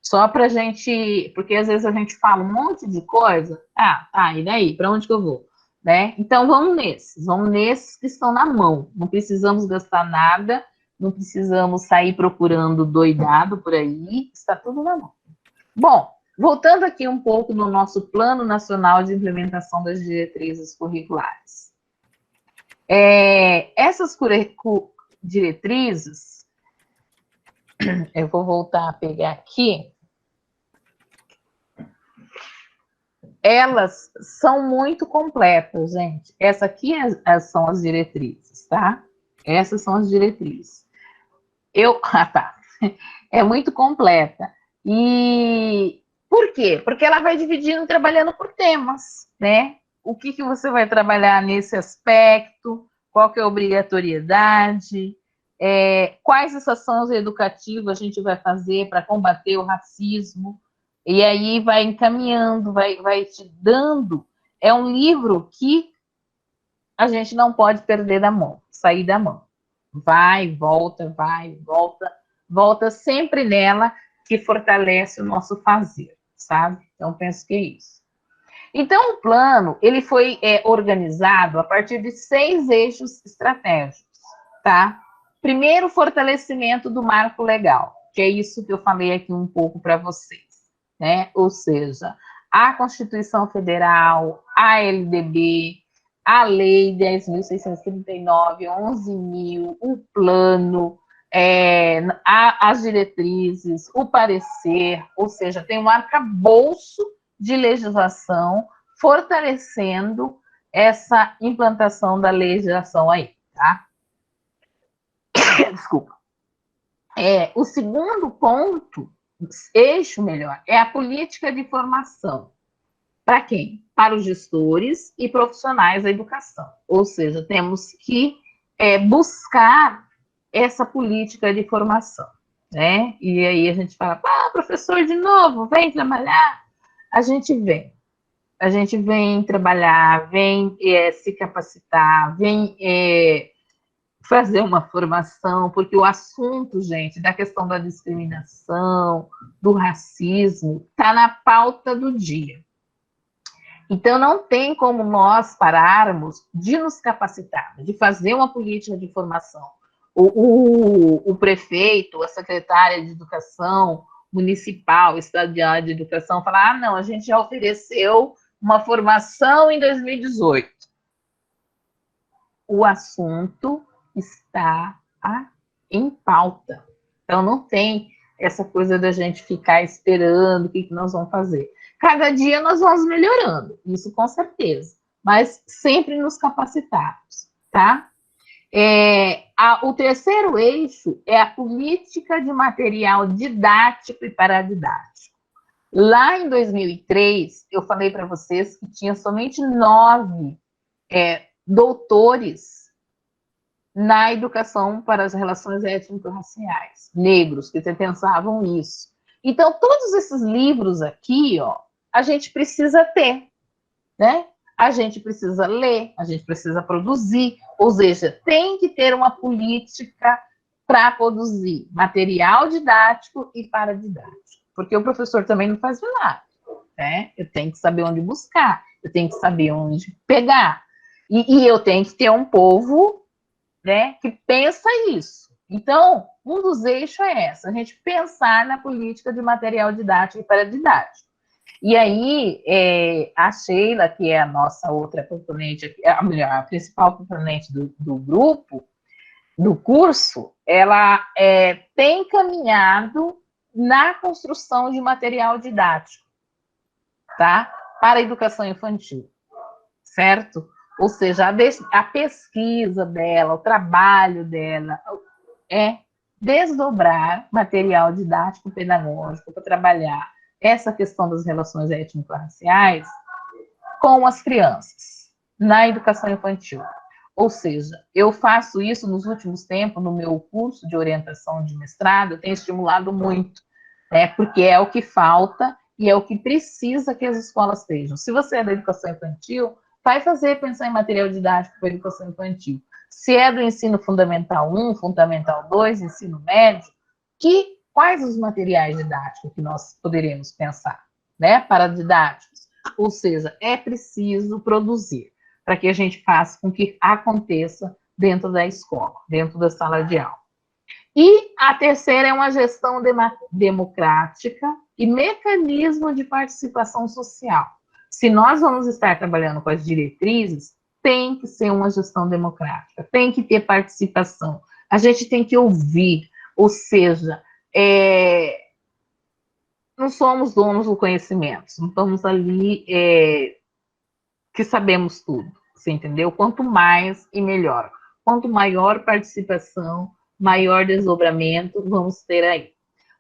Só para gente, porque às vezes a gente fala um monte de coisa. Ah, tá, e daí? Para onde que eu vou? Né? Então vamos nesses que estão na mão. Não precisamos gastar nada, não precisamos sair procurando doidado por aí, está tudo na mão. Bom, voltando aqui um pouco no nosso Plano Nacional de Implementação das Diretrizes Curriculares. Essas diretrizes, eu vou voltar a pegar aqui. Elas são muito completas, gente. Essa aqui são as diretrizes, tá? Essas são as diretrizes. Tá. É muito completa. E por quê? Porque ela vai dividindo, trabalhando por temas, né? O que você vai trabalhar nesse aspecto? Qual que é a obrigatoriedade? Quais ações educativas a gente vai fazer para combater o racismo? E aí vai encaminhando, vai te dando. É um livro que a gente não pode perder da mão, sair da mão. Vai, volta, volta sempre nela, que fortalece o nosso fazer, sabe? Então, penso que é isso. Então, o plano, ele foi organizado a partir de 6 eixos estratégicos, tá? Primeiro, fortalecimento do marco legal, que é isso que eu falei aqui um pouco para vocês. Né? Ou seja, a Constituição Federal, a LDB, a Lei 10.639, 11.000, o plano, as diretrizes, o parecer, ou seja, tem um arcabouço de legislação fortalecendo essa implantação da legislação aí, tá? Desculpa. O segundo ponto, eixo melhor, é a política de formação. Para quem? Para os gestores e profissionais da educação. Ou seja, temos que buscar essa política de formação, né? E aí a gente fala, professor, de novo, vem trabalhar. A gente vem trabalhar, vem se capacitar, vem fazer uma formação, porque o assunto, gente, da questão da discriminação, do racismo, está na pauta do dia. Então, não tem como nós pararmos de nos capacitar, de fazer uma política de formação. O prefeito, a secretária de Educação municipal, estadual de Educação, fala, não, a gente já ofereceu uma formação em 2018. O assunto está em pauta. Então, não tem essa coisa da gente ficar esperando o que nós vamos fazer. Cada dia nós vamos melhorando, isso com certeza, mas sempre nos capacitarmos, tá? O terceiro eixo é a política de material didático e paradidático. Lá em 2003, eu falei para vocês que tinha somente 9 doutores na educação para as relações étnico-raciais, negros, que pensavam isso. Então, todos esses livros aqui, a gente precisa ter, né? A gente precisa ler, a gente precisa produzir, ou seja, tem que ter uma política para produzir material didático e paradidático, porque o professor também não faz milagre, né? Eu tenho que saber onde buscar, eu tenho que saber onde pegar, e eu tenho que ter um povo, né, que pensa isso. Então, um dos eixos é essa, a gente pensar na política de material didático e paradidático. E aí, a Sheila, que é a nossa outra componente, a principal componente do grupo, do curso, ela tem caminhado na construção de material didático, tá? Para a educação infantil, certo? Ou seja, a pesquisa dela, o trabalho dela é desdobrar material didático pedagógico para trabalhar essa questão das relações étnico-raciais com as crianças na educação infantil. Ou seja, eu faço isso nos últimos tempos, no meu curso de orientação de mestrado, eu tenho estimulado muito, né, porque é o que falta e é o que precisa que as escolas estejam. Se você é da educação infantil, vai pensar em material didático para a educação infantil. Se é do ensino fundamental 1, fundamental 2, ensino médio, quais os materiais didáticos que nós poderíamos pensar, né, para didáticos? Ou seja, é preciso produzir para que a gente faça com que aconteça dentro da escola, dentro da sala de aula. E a terceira é uma gestão democrática e mecanismo de participação social. Se nós vamos estar trabalhando com as diretrizes, tem que ser uma gestão democrática, tem que ter participação, a gente tem que ouvir, ou seja, não somos donos do conhecimento, não estamos ali que sabemos tudo, você entendeu? Quanto mais e melhor. Quanto maior participação, maior desdobramento vamos ter aí.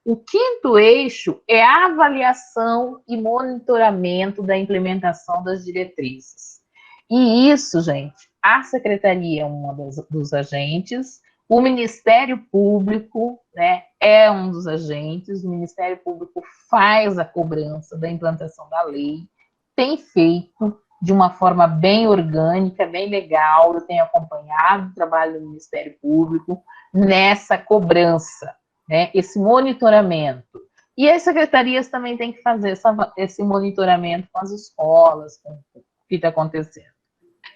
O quinto eixo é a avaliação e monitoramento da implementação das diretrizes. E isso, gente, a secretaria é uma dos agentes, o Ministério Público, né, é um dos agentes, o Ministério Público faz a cobrança da implantação da lei, tem feito de uma forma bem orgânica, bem legal, eu tenho acompanhado o trabalho do Ministério Público nessa cobrança, né, esse monitoramento. E as secretarias também têm que fazer esse monitoramento com as escolas, com o que está acontecendo.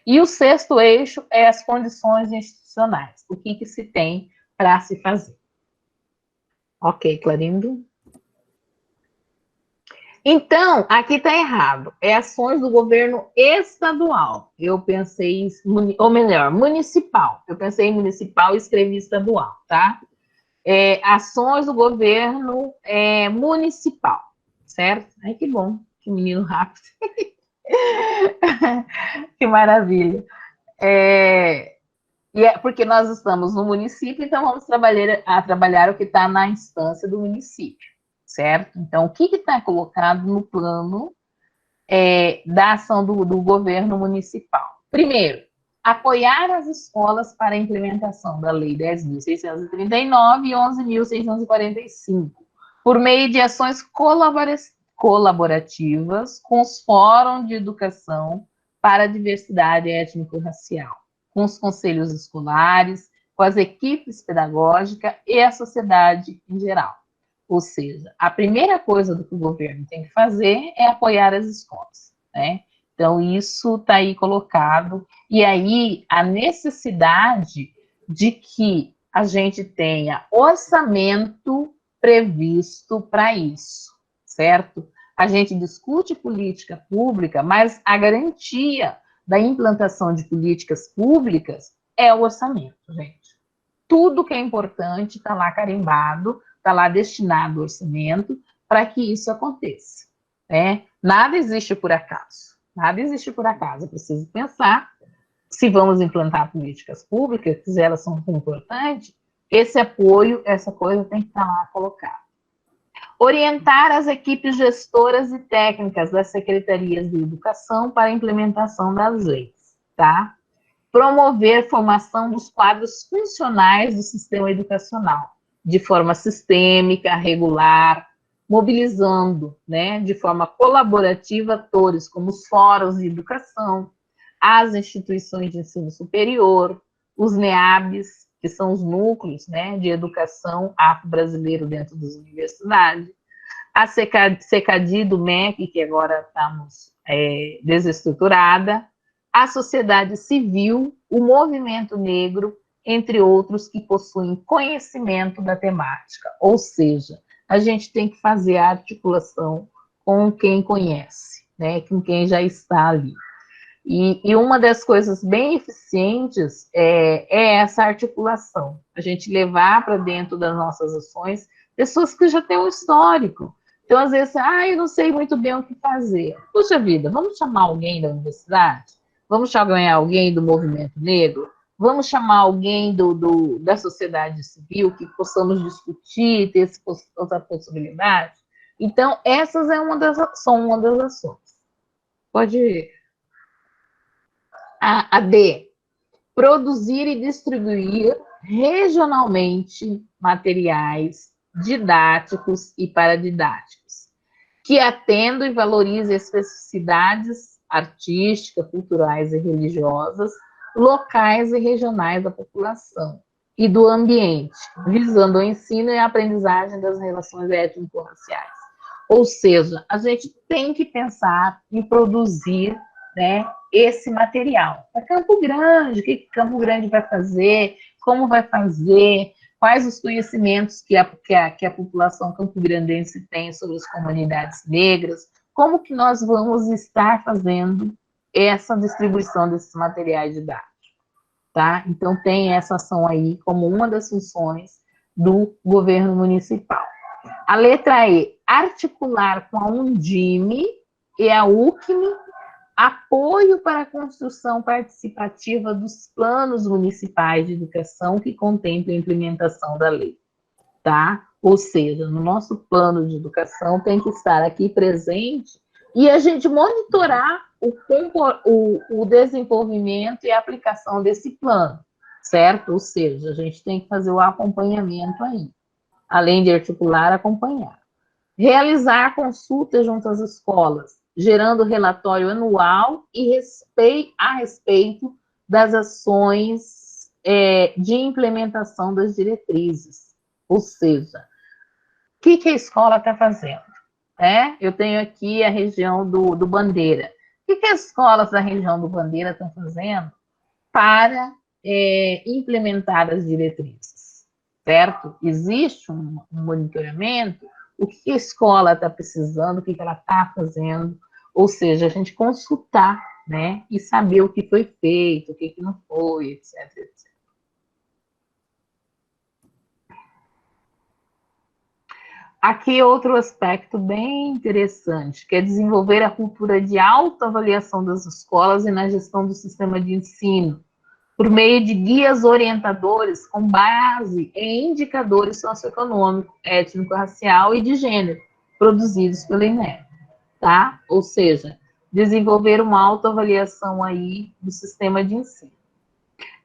E o sexto eixo é as condições institucionais, o que se tem para se fazer. Ok, Clarindo? Então, aqui está errado. É ações do governo estadual. Eu pensei, ou melhor, municipal. Eu pensei em municipal e escrevi estadual, tá? Ações do governo municipal, certo? Ai, que bom, que menino rápido. Que maravilha. Porque nós estamos no município, então vamos trabalhar o que está na instância do município, certo? Então, o que está colocado no plano da ação do governo municipal? Primeiro, apoiar as escolas para a implementação da Lei 10.639 e 11.645, por meio de ações colaborativas com os fóruns de educação para a diversidade étnico-racial, com os conselhos escolares, com as equipes pedagógicas e a sociedade em geral. Ou seja, a primeira coisa que o governo tem que fazer é apoiar as escolas, né? Então, isso está aí colocado. E aí, a necessidade de que a gente tenha orçamento previsto para isso, certo? A gente discute política pública, mas a garantia da implantação de políticas públicas é o orçamento, gente. Tudo que é importante está lá carimbado, está lá destinado ao orçamento para que isso aconteça, né? Nada existe por acaso. Nada existe por acaso. É preciso pensar se vamos implantar políticas públicas, se elas são importantes, esse apoio, essa coisa tem que estar lá colocada. Orientar as equipes gestoras e técnicas das secretarias de educação para a implementação das leis, tá? Promover formação dos quadros funcionais do sistema educacional, de forma sistêmica, regular, mobilizando, né, de forma colaborativa atores como os fóruns de educação, as instituições de ensino superior, os NEABs, que são os núcleos, né, de educação afro-brasileiro dentro das universidades, a CECADI do MEC, que agora estamos desestruturada, a sociedade civil, o movimento negro, entre outros que possuem conhecimento da temática. Ou seja, a gente tem que fazer a articulação com quem conhece, né, com quem já está ali. E uma das coisas bem eficientes é essa articulação, a gente levar para dentro das nossas ações pessoas que já têm um histórico. Então, às vezes, eu não sei muito bem o que fazer. Puxa vida, vamos chamar alguém da universidade? Vamos chamar alguém do movimento negro? Vamos chamar alguém da sociedade civil que possamos discutir, ter essa possibilidade? Então, essas são uma das ações. Pode ir. A D, produzir e distribuir regionalmente materiais didáticos e paradidáticos, que atendam e valorizem especificidades artísticas, culturais e religiosas, locais e regionais da população e do ambiente, visando o ensino e a aprendizagem das relações étnico-raciais. Ou seja, a gente tem que pensar em produzir, né, esse material. Para Campo Grande, o que Campo Grande vai fazer, como vai fazer, quais os conhecimentos que a população campograndense tem sobre as comunidades negras, como que nós vamos estar fazendo essa distribuição desses materiais didáticos, tá? Então, tem essa ação aí como uma das funções do governo municipal. A letra E, articular com a Undime e a UCME apoio para a construção participativa dos planos municipais de educação que contemplam a implementação da lei, tá? Ou seja, no nosso plano de educação tem que estar aqui presente e a gente monitorar o desenvolvimento e a aplicação desse plano, certo? Ou seja, a gente tem que fazer o acompanhamento aí, além de articular, acompanhar. Realizar consultas junto às escolas, gerando relatório anual a respeito das ações de implementação das diretrizes. Ou seja, o que a escola está fazendo? Eu tenho aqui a região do Bandeira. O que as escolas da região do Bandeira estão fazendo para implementar as diretrizes? Certo? Existe um monitoramento? O que a escola está precisando, o que ela está fazendo, ou seja, a gente consultar, né, e saber o que foi feito, o que não foi, etc, etc. Aqui outro aspecto bem interessante, que é desenvolver a cultura de autoavaliação das escolas e na gestão do sistema de ensino, por meio de guias orientadores com base em indicadores socioeconômicos, étnico-racial e de gênero, produzidos pela INEP, tá? Ou seja, desenvolver uma autoavaliação aí do sistema de ensino.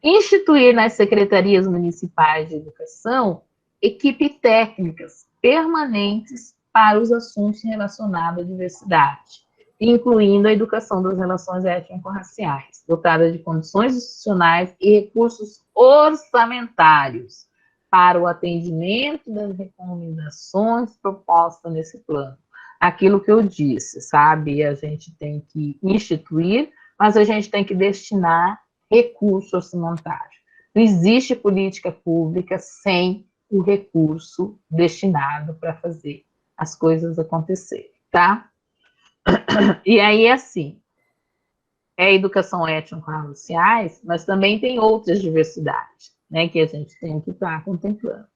Instituir nas secretarias municipais de educação equipes técnicas permanentes para os assuntos relacionados à diversidade, incluindo a educação das relações étnico-raciais, dotada de condições institucionais e recursos orçamentários para o atendimento das recomendações propostas nesse plano. Aquilo que eu disse, sabe? A gente tem que instituir, mas a gente tem que destinar recurso orçamentário. Não existe política pública sem o recurso destinado para fazer as coisas acontecerem, tá? E aí, assim, educação étnico-raciais, mas também tem outras diversidades, né, que a gente tem que estar contemplando.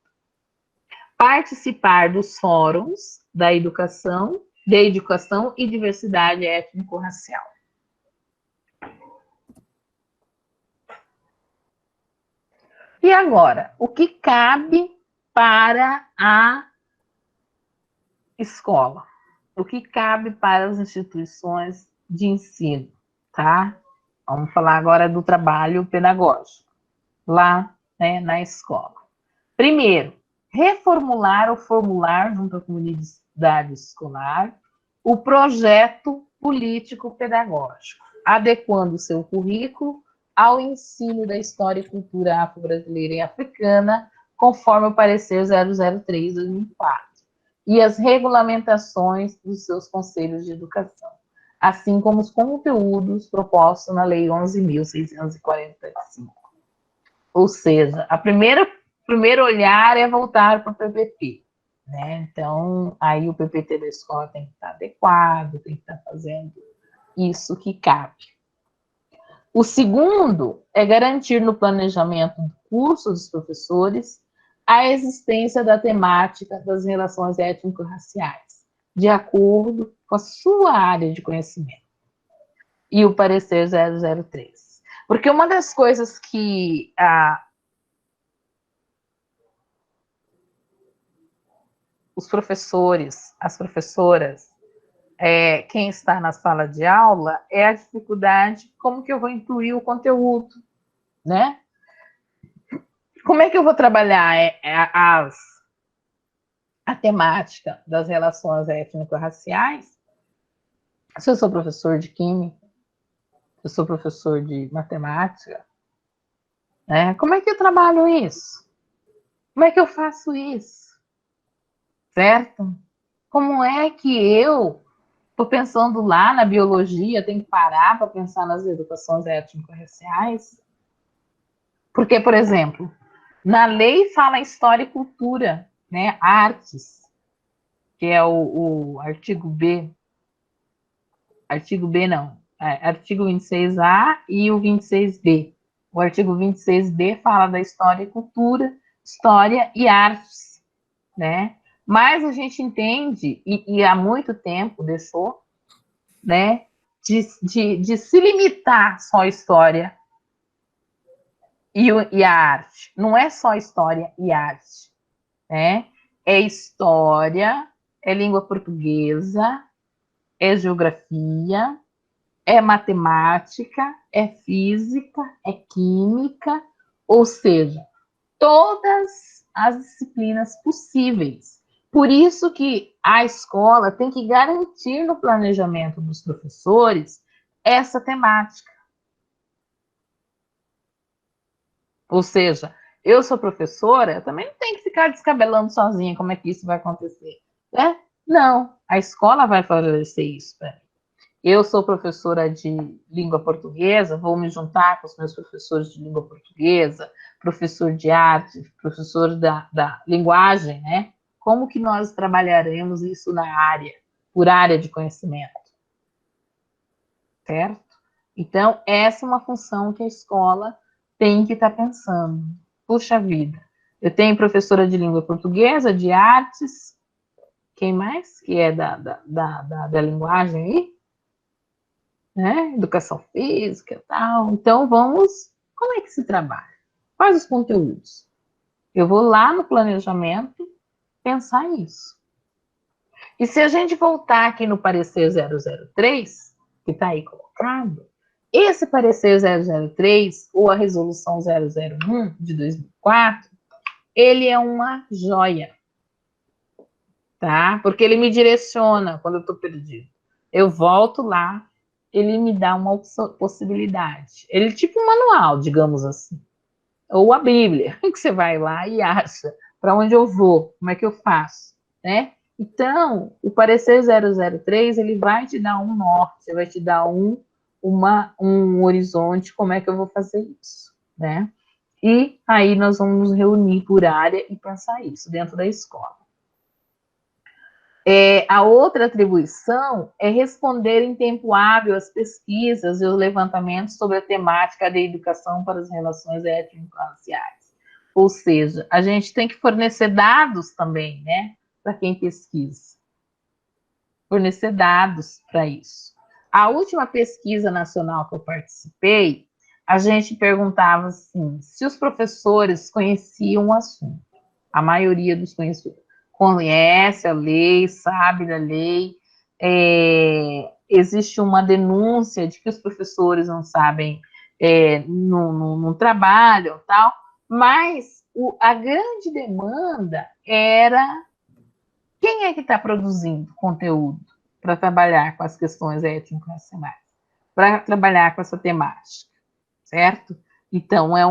Participar dos fóruns da educação e diversidade étnico-racial. E agora, o que cabe para a escola? O que cabe para as instituições de ensino, tá? Vamos falar agora do trabalho pedagógico, lá, né, na escola. Primeiro, reformular ou formular, junto à comunidade escolar, o projeto político-pedagógico, adequando o seu currículo ao ensino da história e cultura afro-brasileira e africana, conforme o parecer 003/2004, e as regulamentações dos seus conselhos de educação, assim como os conteúdos propostos na Lei 11.645. Ou seja, primeiro olhar é voltar para o PPP, né? Então, aí o PPT da escola tem que estar adequado, tem que estar fazendo isso que cabe. O segundo é garantir no planejamento do curso dos professores a existência da temática das relações étnico-raciais, de acordo com a sua área de conhecimento. E o parecer 003. Porque uma das coisas que os professores, as professoras, quem está na sala de aula, é a dificuldade, como que eu vou incluir o conteúdo, né? Como é que eu vou trabalhar a temática das relações étnico-raciais? Se eu sou professor de química, eu sou professor de matemática, né? Como é que eu trabalho isso? Como é que eu faço isso? Certo? Como é que eu estou pensando lá na biologia, tenho que parar para pensar nas educações étnico-raciais? Porque, por exemplo, na lei fala história e cultura, né? Artes, que é o artigo B. Artigo B não, artigo 26A e o 26B. O artigo 26B fala da história e cultura, história e artes, né? Mas a gente entende, e há muito tempo deixou, né, de se limitar só à história e a arte. Não é só história e arte, né? É história, é língua portuguesa, é geografia, é matemática, é física, é química, ou seja, todas as disciplinas possíveis. Por isso que a escola tem que garantir no planejamento dos professores essa temática. Ou seja, eu sou professora, eu também não tenho que ficar descabelando sozinha como é que isso vai acontecer, né? Não, a escola vai favorecer isso para mim. Eu sou professora de língua portuguesa, vou me juntar com os meus professores de língua portuguesa, professor de arte, professor da linguagem, né? Como que nós trabalharemos isso na área, por área de conhecimento, certo? Então, essa é uma função que a escola tem que estar pensando. Puxa vida, eu tenho professora de língua portuguesa, de artes, quem mais? Que é da linguagem aí? Né? Educação física e tal. Então, como é que se trabalha? Quais os conteúdos? Eu vou lá no planejamento pensar isso. E se a gente voltar aqui no parecer 003, que está aí colocado, esse parecer 003, ou a resolução 001 de 2004, ele é uma joia, tá? Porque ele me direciona quando eu estou perdido. Eu volto lá, ele me dá uma possibilidade. Ele é tipo um manual, digamos assim. Ou a Bíblia, que você vai lá e acha para onde eu vou, como é que eu faço, né? Então, o parecer 003, ele vai te dar um norte, vai te dar um horizonte, como é que eu vou fazer isso, né? E aí nós vamos nos reunir por área e pensar isso dentro da escola. A outra atribuição é responder em tempo hábil às pesquisas e os levantamentos sobre a temática da educação para as relações étnico-raciais. Ou seja, a gente tem que fornecer dados também, né, para quem pesquisa. Fornecer dados para isso. A última pesquisa nacional que eu participei, a gente perguntava assim, se os professores conheciam o assunto. A maioria dos conhecidos conhece a lei, sabe da lei. Existe uma denúncia de que os professores não sabem, não trabalham, tal, mas a grande demanda era quem é que está produzindo conteúdo para trabalhar com as questões étnico-raciais, para trabalhar com essa temática, certo? Então, é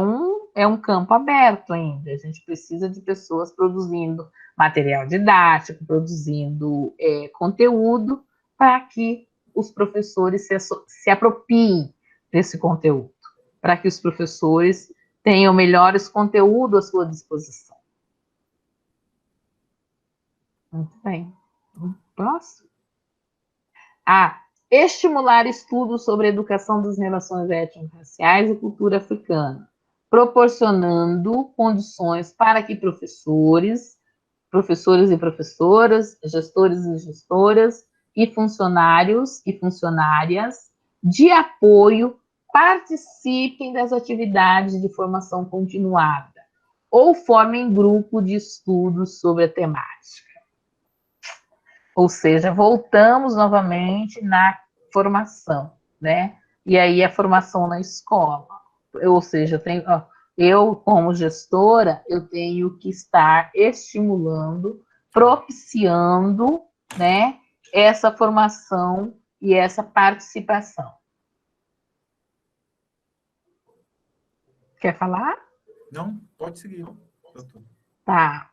um campo aberto ainda. A gente precisa de pessoas produzindo material didático, produzindo conteúdo para que os professores se apropriem desse conteúdo, para que os professores tenham melhores conteúdos à sua disposição. Muito bem. Próximo. estimular estudos sobre a educação das relações étnico-raciais e cultura africana, proporcionando condições para que professores e professoras, gestores e gestoras e funcionários e funcionárias de apoio participem das atividades de formação continuada ou formem grupo de estudos sobre a temática. Ou seja, voltamos novamente na formação, né? E aí a formação na escola. Ou seja, eu como gestora, eu tenho que estar estimulando, propiciando, né, essa formação e essa participação. Quer falar? Não, pode seguir, doutor. Tá.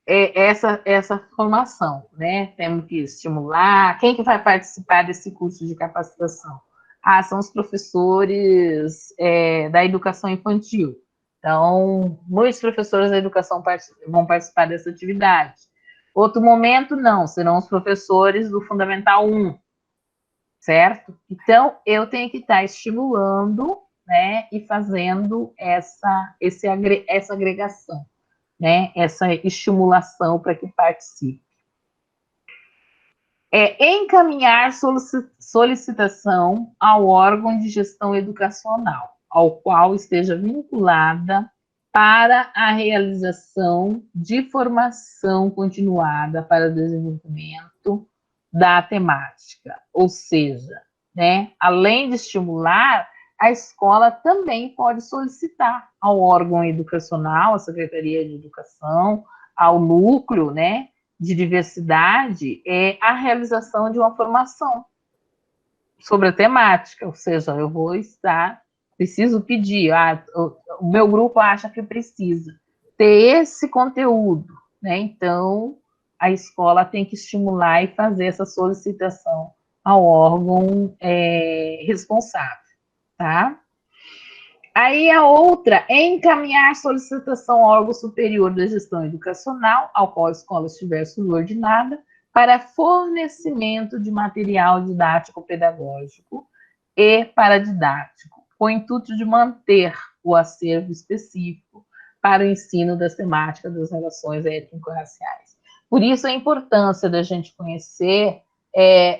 Essa formação, né? Temos que estimular. Quem que vai participar desse curso de capacitação? São os professores da educação infantil. Então, muitos professores da educação vão participar dessa atividade. Outro momento, não, serão os professores do Fundamental 1, certo? Então, eu tenho que estar estimulando, né, e fazendo essa agregação, né, essa estimulação para que participe. Encaminhar solicitação ao órgão de gestão educacional, ao qual esteja vinculada para a realização de formação continuada para desenvolvimento da temática. Ou seja, né, além de estimular, a escola também pode solicitar ao órgão educacional, à Secretaria de Educação, ao núcleo, né, de diversidade, a realização de uma formação sobre a temática, ou seja, preciso pedir, o meu grupo acha que precisa ter esse conteúdo, né? Então, a escola tem que estimular e fazer essa solicitação ao órgão responsável, tá? Aí a outra é encaminhar solicitação ao órgão superior da gestão educacional, ao qual a escola estiver subordinada, para fornecimento de material didático-pedagógico e paradidático, com o intuito de manter o acervo específico para o ensino das temáticas das relações étnico-raciais. Por isso a importância da gente conhecer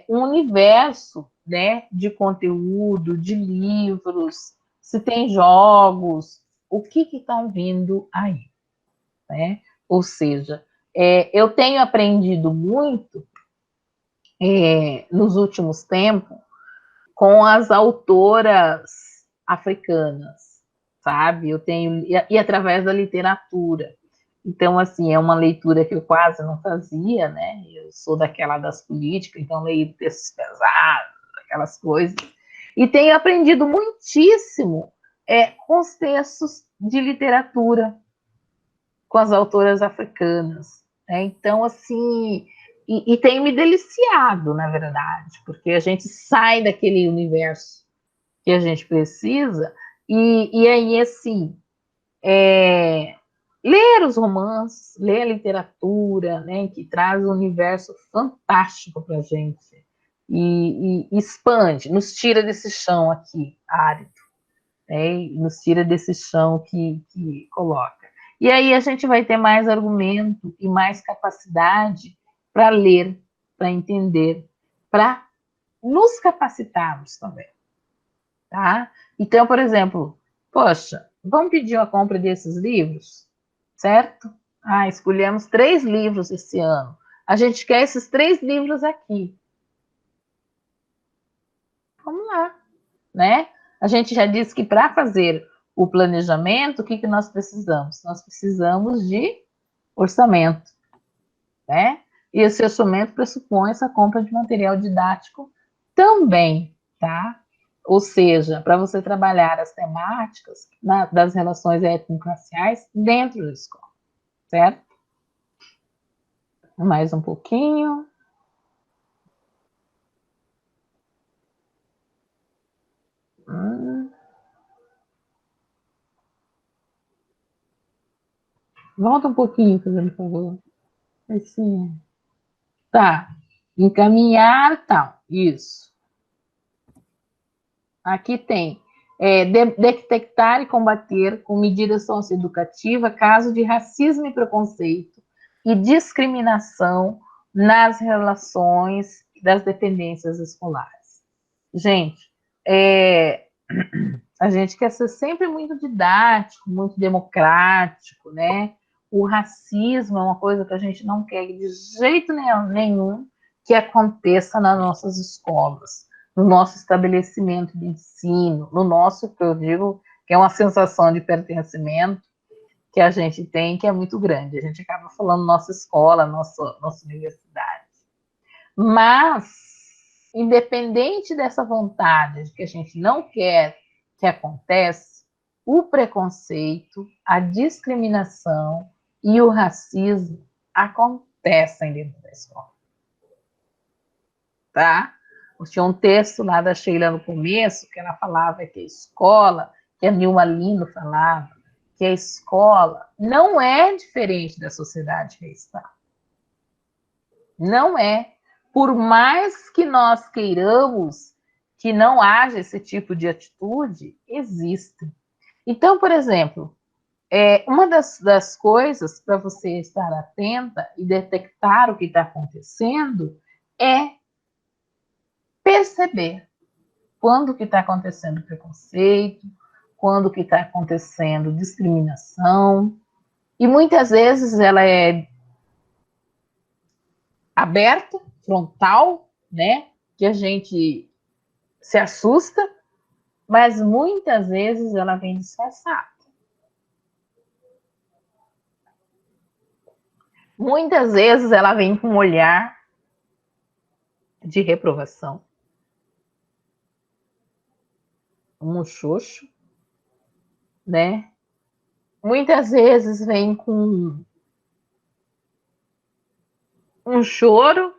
um universo, né, de conteúdo, de livros, se tem jogos, o que está vindo aí, né? Ou seja, eu tenho aprendido muito nos últimos tempos com as autoras africanas, sabe? E através da literatura. Então, assim, é uma leitura que eu quase não fazia, né? Eu sou daquela das políticas, então leio textos pesados, aquelas coisas. E tenho aprendido muitíssimo com os textos de literatura, com as autoras africanas. Né? Então, assim, e tenho me deliciado, na verdade, porque a gente sai daquele universo que a gente precisa, e aí, assim, ler os romances, ler a literatura, né, que traz um universo fantástico para a gente, e expande, nos tira desse chão aqui, árido, né, nos tira desse chão que coloca. E aí a gente vai ter mais argumento e mais capacidade para ler, para entender, para nos capacitarmos também, tá? Então, por exemplo, poxa, vamos pedir a compra desses livros, certo? Escolhemos 3 livros esse ano. A gente quer esses 3 livros aqui. Vamos lá, né? A gente já disse que para fazer o planejamento, o que nós precisamos? Nós precisamos de orçamento, né? E esse orçamento pressupõe essa compra de material didático também, tá? Ou seja, para você trabalhar as temáticas das relações étnico-raciais dentro da escola, certo? Mais um pouquinho. Volta um pouquinho, por favor. Assim. Tá. Encaminhar, tal. Isso. Aqui tem detectar e combater com medidas socioeducativas casos de racismo e preconceito e discriminação nas relações das dependências escolares. Gente, a gente quer ser sempre muito didático, muito democrático, né? O racismo é uma coisa que a gente não quer de jeito nenhum que aconteça nas nossas escolas, no nosso estabelecimento de ensino, no nosso, que eu digo, que é uma sensação de pertencimento que a gente tem, que é muito grande. A gente acaba falando nossa escola, nossa universidade. Mas, independente dessa vontade de que a gente não quer que aconteça, o preconceito, a discriminação e o racismo acontecem dentro da escola. Tá? Tinha um texto lá da Sheila no começo, que ela falava que a escola, que a Nilma Lino falava, que a escola não é diferente da sociedade que está. Não é. Por mais que nós queiramos que não haja esse tipo de atitude, existe. Então, por exemplo, uma das coisas para você estar atenta e detectar o que está acontecendo é perceber quando que está acontecendo preconceito, quando que está acontecendo discriminação, e muitas vezes ela é aberta, frontal, né, que a gente se assusta, mas muitas vezes ela vem disfarçada. Muitas vezes ela vem com um olhar de reprovação, um muxoxo, né? Muitas vezes vem com um choro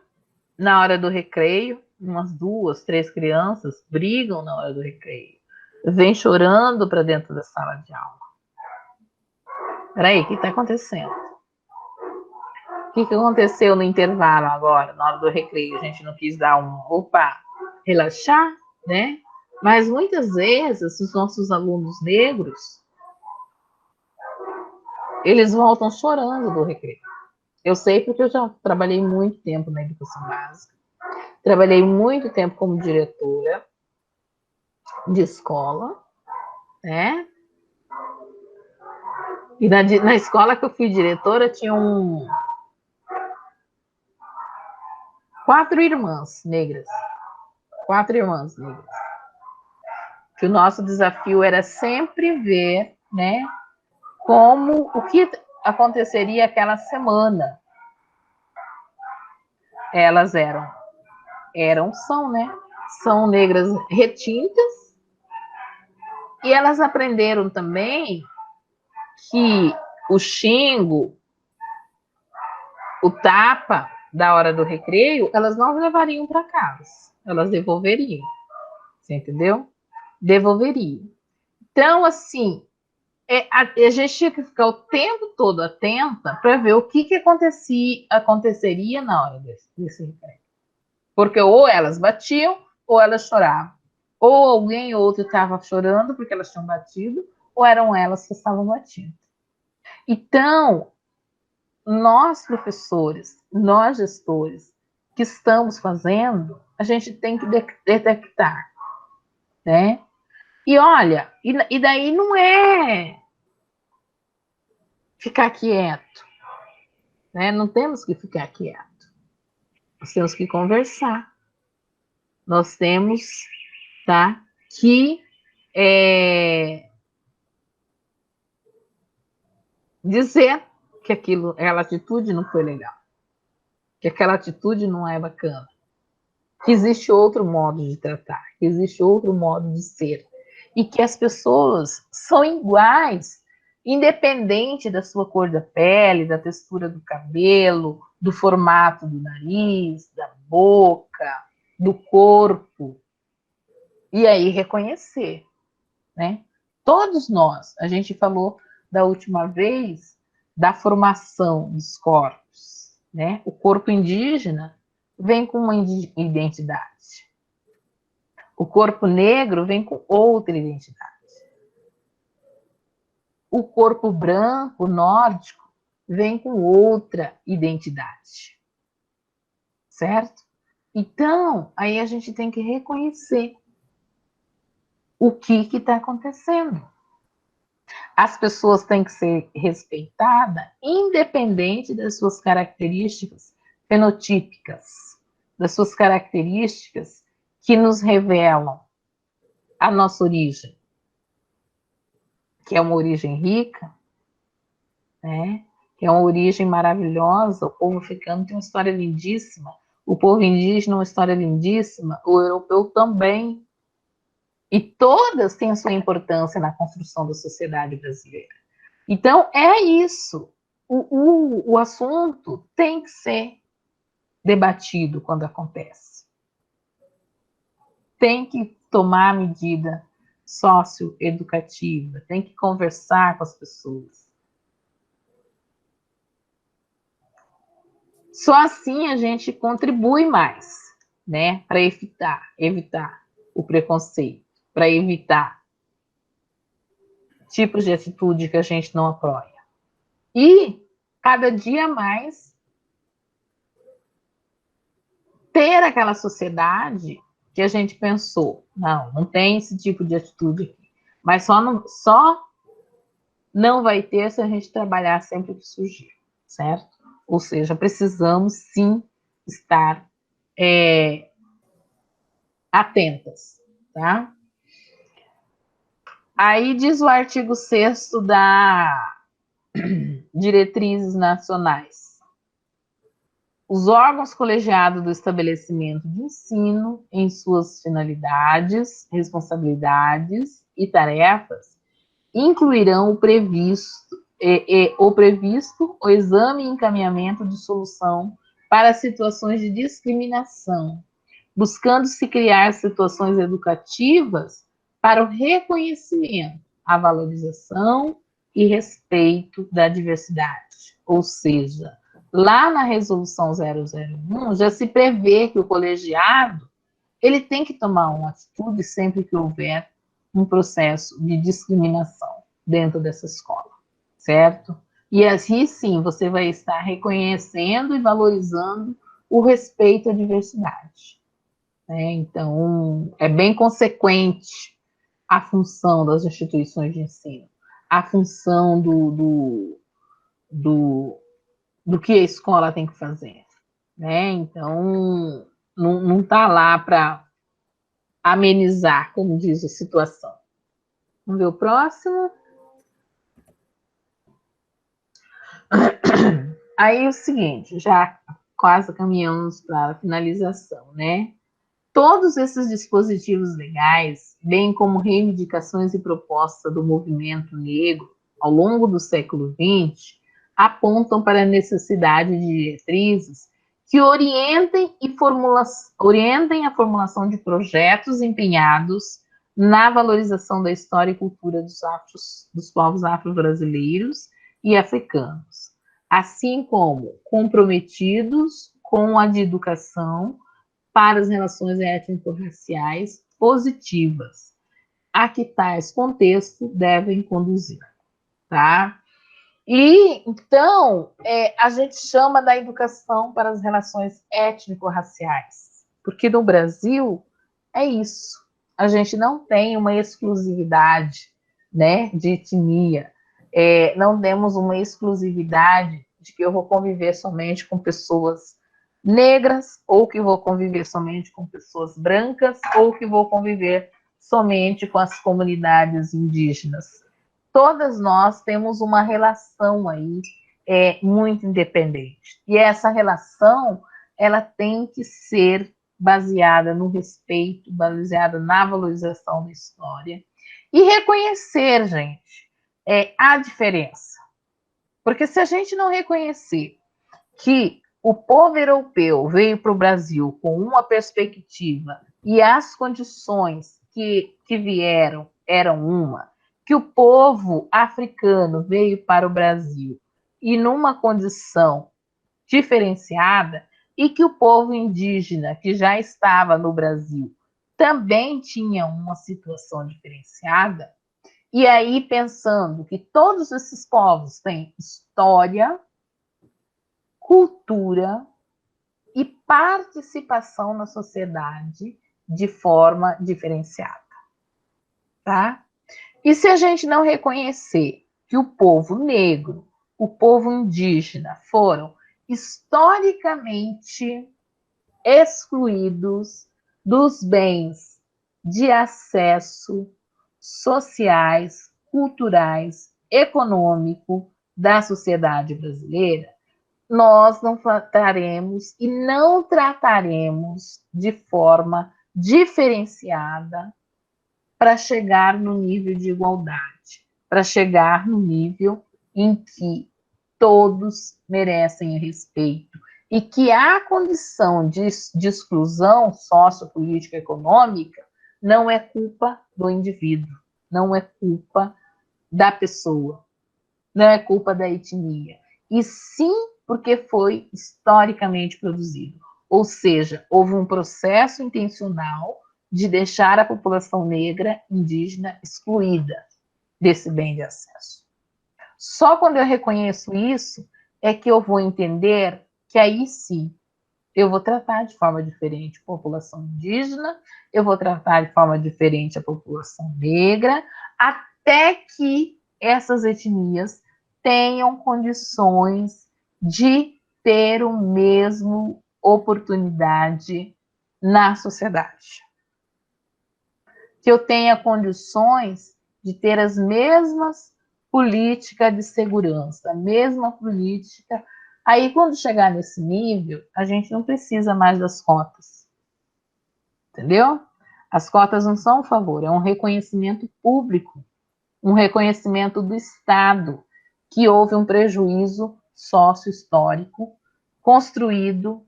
na hora do recreio, umas 2, 3 crianças brigam na hora do recreio, vem chorando para dentro da sala de aula. Peraí, o que está acontecendo? O que aconteceu no intervalo agora, na hora do recreio? A gente não quis dar relaxar, né? Mas muitas vezes os nossos alunos negros, eles voltam chorando do recreio. Eu sei porque eu já trabalhei muito tempo na educação básica, trabalhei muito tempo como diretora de escola, né? E na escola que eu fui diretora, tinha 4 irmãs negras. 4 irmãs negras. Que o nosso desafio era sempre ver, né, como o que aconteceria aquela semana. Elas são negras retintas, e elas aprenderam também que o xingo, o tapa da hora do recreio, elas não levariam para casa, elas devolveriam. Você entendeu? Devolveriam. Então, assim, a gente tinha que ficar o tempo todo atenta para ver o que aconteceria na hora desse recreio. Porque ou elas batiam, ou elas choravam. Ou alguém ou outro estava chorando porque elas tinham batido, ou eram elas que estavam batendo. Então, nós professores, nós gestores, que estamos fazendo, a gente tem que detectar, né? E olha, e daí não é ficar quieto, né? Não temos que ficar quieto. Nós temos que conversar. Nós temos, tá, que dizer que aquela atitude não foi legal, que aquela atitude não é bacana, que existe outro modo de tratar, que existe outro modo de ser, e que as pessoas são iguais, independente da sua cor da pele, da textura do cabelo, do formato do nariz, da boca, do corpo. E aí reconhecer, né? Todos nós, a gente falou da última vez da formação dos corpos, né? O corpo indígena vem com uma identidade. O corpo negro vem com outra identidade. O corpo branco, nórdico, vem com outra identidade. Certo? Então, aí a gente tem que reconhecer o que está acontecendo. As pessoas têm que ser respeitadas, independente das suas características fenotípicas, das suas características que nos revelam a nossa origem, que é uma origem rica, né? Que é uma origem maravilhosa. O povo africano tem uma história lindíssima, o povo indígena uma história lindíssima, o europeu também. E todas têm a sua importância na construção da sociedade brasileira. Então, é isso. O assunto tem que ser debatido quando acontece. Tem que tomar medida socioeducativa, tem que conversar com as pessoas. Só assim a gente contribui mais, né, para evitar o preconceito, para evitar tipos de atitude que a gente não apoia. E, cada dia mais, ter aquela sociedade que a gente pensou, não tem esse tipo de atitude aqui, mas só não vai ter se a gente trabalhar sempre que surgir, certo? Ou seja, precisamos sim estar atentas, tá? Aí diz o artigo 6º da Diretrizes Nacionais. Os órgãos colegiados do estabelecimento de ensino, em suas finalidades, responsabilidades e tarefas, incluirão o previsto, o exame e encaminhamento de solução para situações de discriminação, buscando-se criar situações educativas para o reconhecimento, a valorização e respeito da diversidade. Ou seja, lá na resolução 001 já se prevê que o colegiado ele tem que tomar uma atitude sempre que houver um processo de discriminação dentro dessa escola, certo? E assim sim você vai estar reconhecendo e valorizando o respeito à diversidade. Então, é bem consequente a função das instituições de ensino, a função do que a escola tem que fazer. Então, não está lá para amenizar, como diz a situação. Vamos ver o próximo. Aí é o seguinte, já quase caminhamos para a finalização, né? Todos esses dispositivos legais, bem como reivindicações e propostas do movimento negro ao longo do século XX, apontam para a necessidade de diretrizes que orientem a formulação de projetos empenhados na valorização da história e cultura dos povos afro-brasileiros e africanos, assim como comprometidos com a de educação para as relações étnico-raciais positivas, a que tais contextos devem conduzir, tá? E, então, a gente chama da educação para as relações étnico-raciais, porque no Brasil é isso. A gente não tem uma exclusividade, né, de etnia, não temos uma exclusividade de que eu vou conviver somente com pessoas negras, ou que vou conviver somente com pessoas brancas, ou que vou conviver somente com as comunidades indígenas. Todas nós temos uma relação aí muito independente. E essa relação, ela tem que ser baseada no respeito, baseada na valorização da história. E reconhecer, gente, a diferença. Porque se a gente não reconhecer que o povo europeu veio para o Brasil com uma perspectiva e as condições que vieram eram uma, que o povo africano veio para o Brasil e numa condição diferenciada, e que o povo indígena que já estava no Brasil também tinha uma situação diferenciada, e aí pensando que todos esses povos têm história, cultura e participação na sociedade de forma diferenciada, tá? E se a gente não reconhecer que o povo negro, o povo indígena foram historicamente excluídos dos bens de acesso sociais, culturais, econômico da sociedade brasileira, nós não trataremos e não trataremos de forma diferenciada para chegar no nível de igualdade, para chegar no nível em que todos merecem respeito e que a condição de exclusão sociopolítica e econômica não é culpa do indivíduo, não é culpa da pessoa, não é culpa da etnia, e sim porque foi historicamente produzido. Ou seja, houve um processo intencional de deixar a população negra, indígena, excluída desse bem de acesso. Só quando eu reconheço isso é que eu vou entender que aí sim eu vou tratar de forma diferente a população indígena, eu vou tratar de forma diferente a população negra, até que essas etnias tenham condições de ter o mesmo oportunidade na sociedade. Que eu tenha condições de ter as mesmas políticas de segurança, a mesma política. Aí, quando chegar nesse nível, a gente não precisa mais das cotas. Entendeu? As cotas não são um favor, é um reconhecimento público, um reconhecimento do Estado, que houve um prejuízo sócio-histórico construído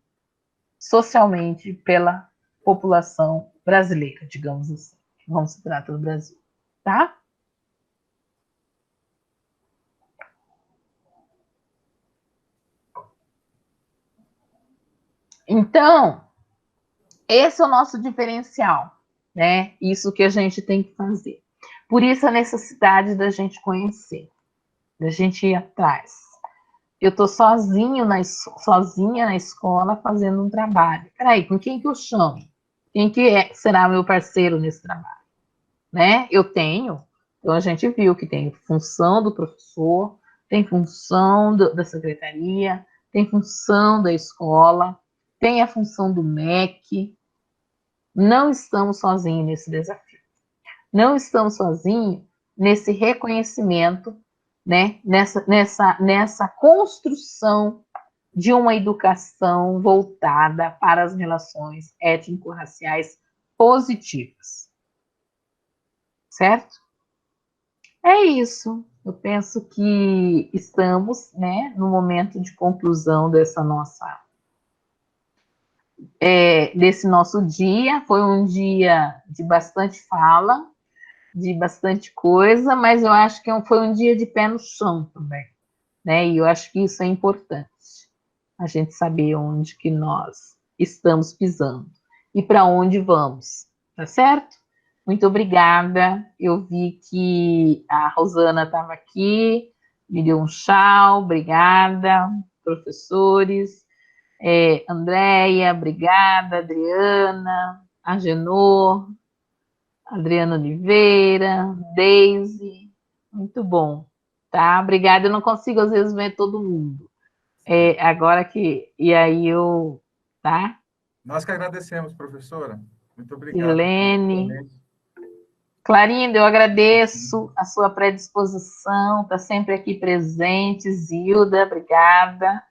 socialmente pela população brasileira, digamos assim. Vamos se tratar do Brasil, tá? Então, esse é o nosso diferencial, né? Isso que a gente tem que fazer. Por isso a necessidade da gente conhecer, da gente ir atrás. Eu estou sozinha na escola fazendo um trabalho. Peraí, com quem que eu chamo? Quem que será meu parceiro nesse trabalho? Né? Eu tenho, então a gente viu que tem função do professor, tem função da secretaria, tem função da escola, tem a função do MEC. Não estamos sozinhos nesse desafio. Não estamos sozinhos nesse reconhecimento, né? Nessa construção de uma educação voltada para as relações étnico-raciais positivas. Certo? É isso. Eu penso que estamos, né, no momento de conclusão dessa nossa desse nosso dia. Foi um dia de bastante fala, de bastante coisa, mas eu acho que foi um dia de pé no chão também, né? E eu acho que isso é importante, a gente saber onde que nós estamos pisando e para onde vamos, tá certo? Muito obrigada. Eu vi que a Rosana estava aqui, me deu um tchau, obrigada, professores. Andréia, obrigada, Adriana, Agenor, Adriana Oliveira, Deise, muito bom, tá? Obrigada, eu não consigo às vezes ver todo mundo. Agora que, e aí eu, tá? Nós que agradecemos, professora. Muito obrigado. Helene, Clarinda, eu agradeço a sua predisposição, está sempre aqui presente. Zilda, obrigada.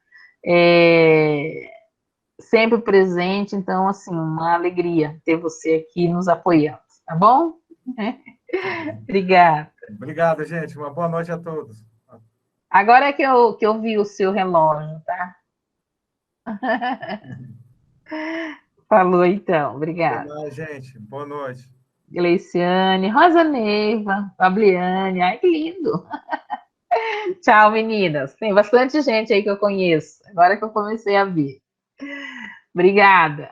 Sempre presente, então, assim, uma alegria ter você aqui nos apoiando, tá bom? Obrigada. Obrigado, gente. Uma boa noite a todos. Agora é que eu vi o seu relógio, tá? Falou, então. Obrigada. Até mais, gente. Boa noite. Gleiciane, Rosa Neiva, Fabiane. Ai, que lindo. Tchau, meninas. Tem bastante gente aí que eu conheço. Agora que eu comecei a ver. Obrigada.